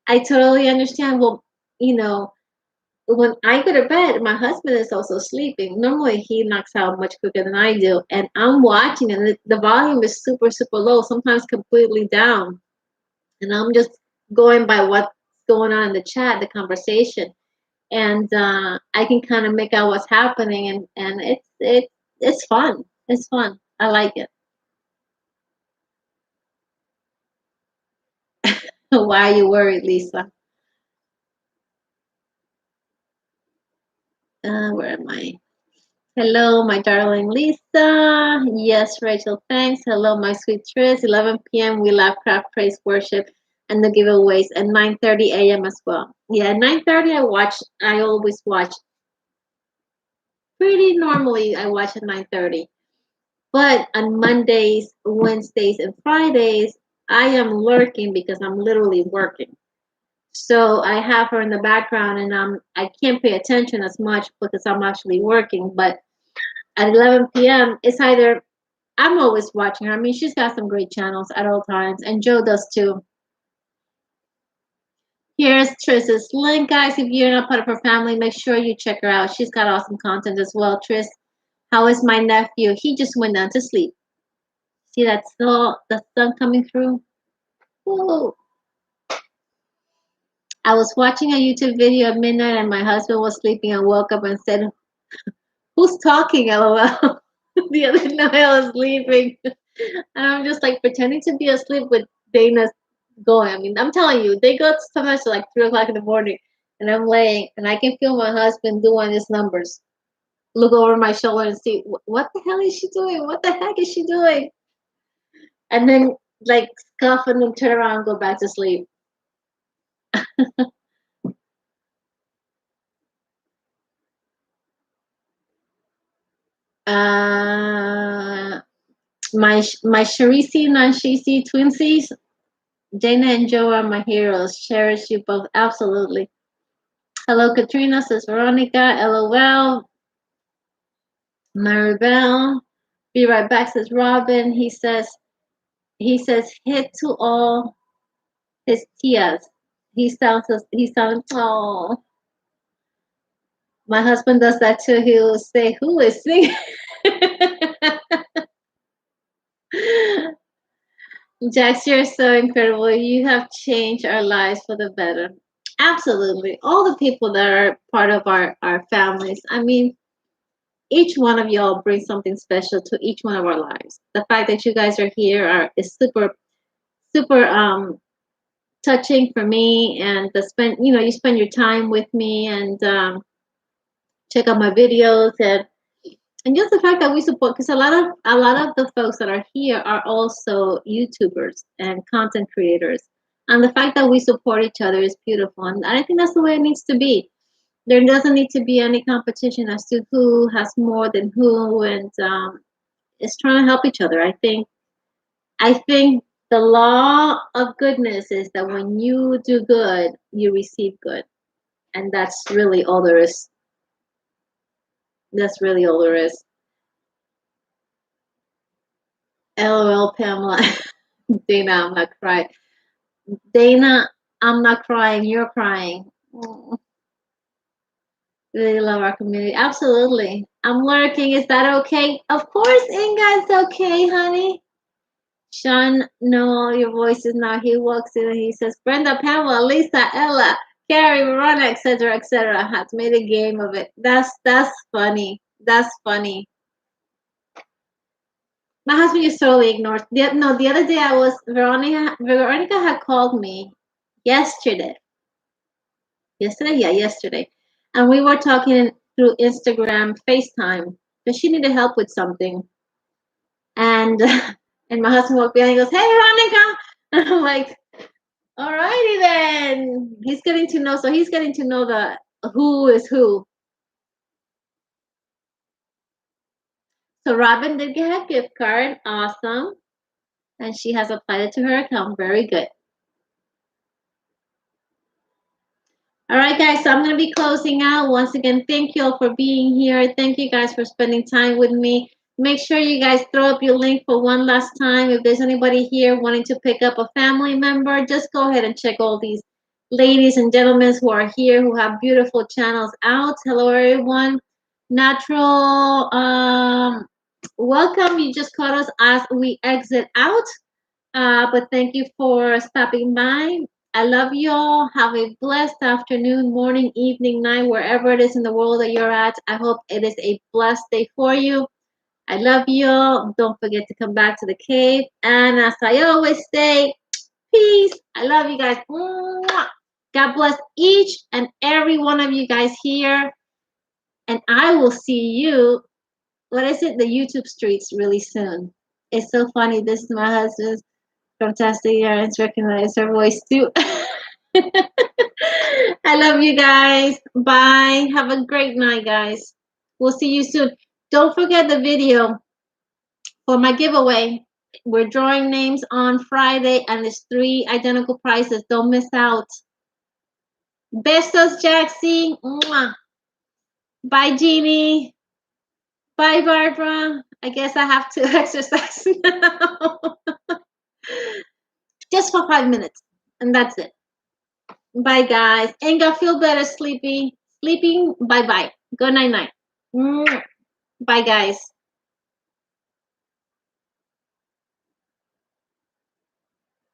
I totally understand. Well, you know, when I go to bed, my husband is also sleeping. Normally, he knocks out much quicker than I do, and I'm watching, and the volume is super, super low, sometimes completely down, and I'm just going by what's going on in the chat, the conversation, and I can kind of make out what's happening, and it's fun. It's fun. I like it. Why are you worried, Lisa? Where am I? Hello, my darling Lisa. Yes, Rachel, thanks. Hello, my sweet Tris. 11 p.m. We love craft, praise, worship, and the giveaways, and 9:30 a.m. as well. Yeah, 9:30 I always watch. Pretty normally I watch at 9:30. But on Mondays, Wednesdays, and Fridays, I am lurking because I'm literally working. So I have her in the background, and I can't pay attention as much because I'm actually working. But at 11 p.m., it's either I'm always watching her. I mean, she's got some great channels at all times, and Joe does too. Here's Tris's link, guys. If you're not part of her family, make sure you check her out. She's got awesome content as well. Tris, how is my nephew? He just went down to sleep. See that still the sun coming through? Whoa. I was watching a YouTube video at midnight and my husband was sleeping. I woke up and said, "Who's talking?" LOL. The other night I was sleeping. And I'm just like pretending to be asleep with Dana going. I mean, I'm telling you, they go sometimes to like 3 o'clock in the morning and I'm laying and I can feel my husband doing his numbers. Look over my shoulder and see what the hell is she doing? What the heck is she doing? And then like scuff and then turn around and go back to sleep. Uh, my Sharisi Nanshisi twinsies, Dana and Joe are my heroes. Cherish you both. Absolutely. Hello, Katrina, says Veronica. LOL. Maribel. Be right back, says Robin. He says hit to all his tias. He sounds oh, my husband does that too. He'll say, "Who is singing?" Jax, you're so incredible. You have changed our lives for the better. Absolutely. All the people that are part of our families. I mean, each one of y'all brings something special to each one of our lives. The fact that you guys are here is super touching for me, and you spend your time with me and check out my videos, and just the fact that we support, because a lot of the folks that are here are also YouTubers and content creators, and the fact that we support each other is beautiful, and I think that's the way it needs to be. There doesn't need to be any competition as to who has more than who, and it's trying to help each other. I think the law of goodness is that when you do good, you receive good, and that's really all there is. That's really all there is. LOL, Pamela. Dana, I'm not crying. Dana, I'm not crying. You're crying. Oh, really love our community. Absolutely. I'm lurking. Is that okay? Of course, Inga, it's okay, honey. Sean, no, your voice is not. He walks in and he says, Brenda, Pamela, Lisa, Ella, Carrie, Verona, etc., etc. Has made a game of it. That's funny. That's funny. My husband is totally ignored. No, the other day I was Veronica had called me yesterday. Yesterday, yeah, yesterday, and we were talking through Instagram, FaceTime, because she needed help with something, and and my husband walked behind and he goes, "Hey, Veronica," and I'm like, "Alrighty then." He's getting to know the who is who. So Robin did get a gift card, awesome, and she has applied it to her account. Very good. All right, guys, so I'm going to be closing out. Once again, thank you all for being here. Thank you guys for spending time with me. Make sure you guys throw up your link for one last time. If there's anybody here wanting to pick up a family member, just go ahead and check all these ladies and gentlemen who are here who have beautiful channels out. Hello, everyone. Natural, welcome. You just caught us as we exit out. But thank you for stopping by. I love you all. Have a blessed afternoon, morning, evening, night, wherever it is in the world that you're at. I hope it is a blessed day for you. I love you all. Don't forget to come back to the cave. And as I always say, peace. I love you guys. Mwah. God bless each and every one of you guys here. And I will see you, what is it? The YouTube streets really soon. It's so funny. This is my husband's fantastic. I recognize her voice too. I love you guys. Bye. Have a great night, guys. We'll see you soon. Don't forget the video for my giveaway. We're drawing names on Friday, and it's 3 identical prizes. Don't miss out. Besos, Jaxie. Mwah. Bye, Jeannie. Bye, Barbara. I guess I have to exercise now. Just for 5 minutes, and that's it. Bye, guys. Inga, feel better, sleepy. Sleeping. Bye-bye. Good night, night. Bye, guys.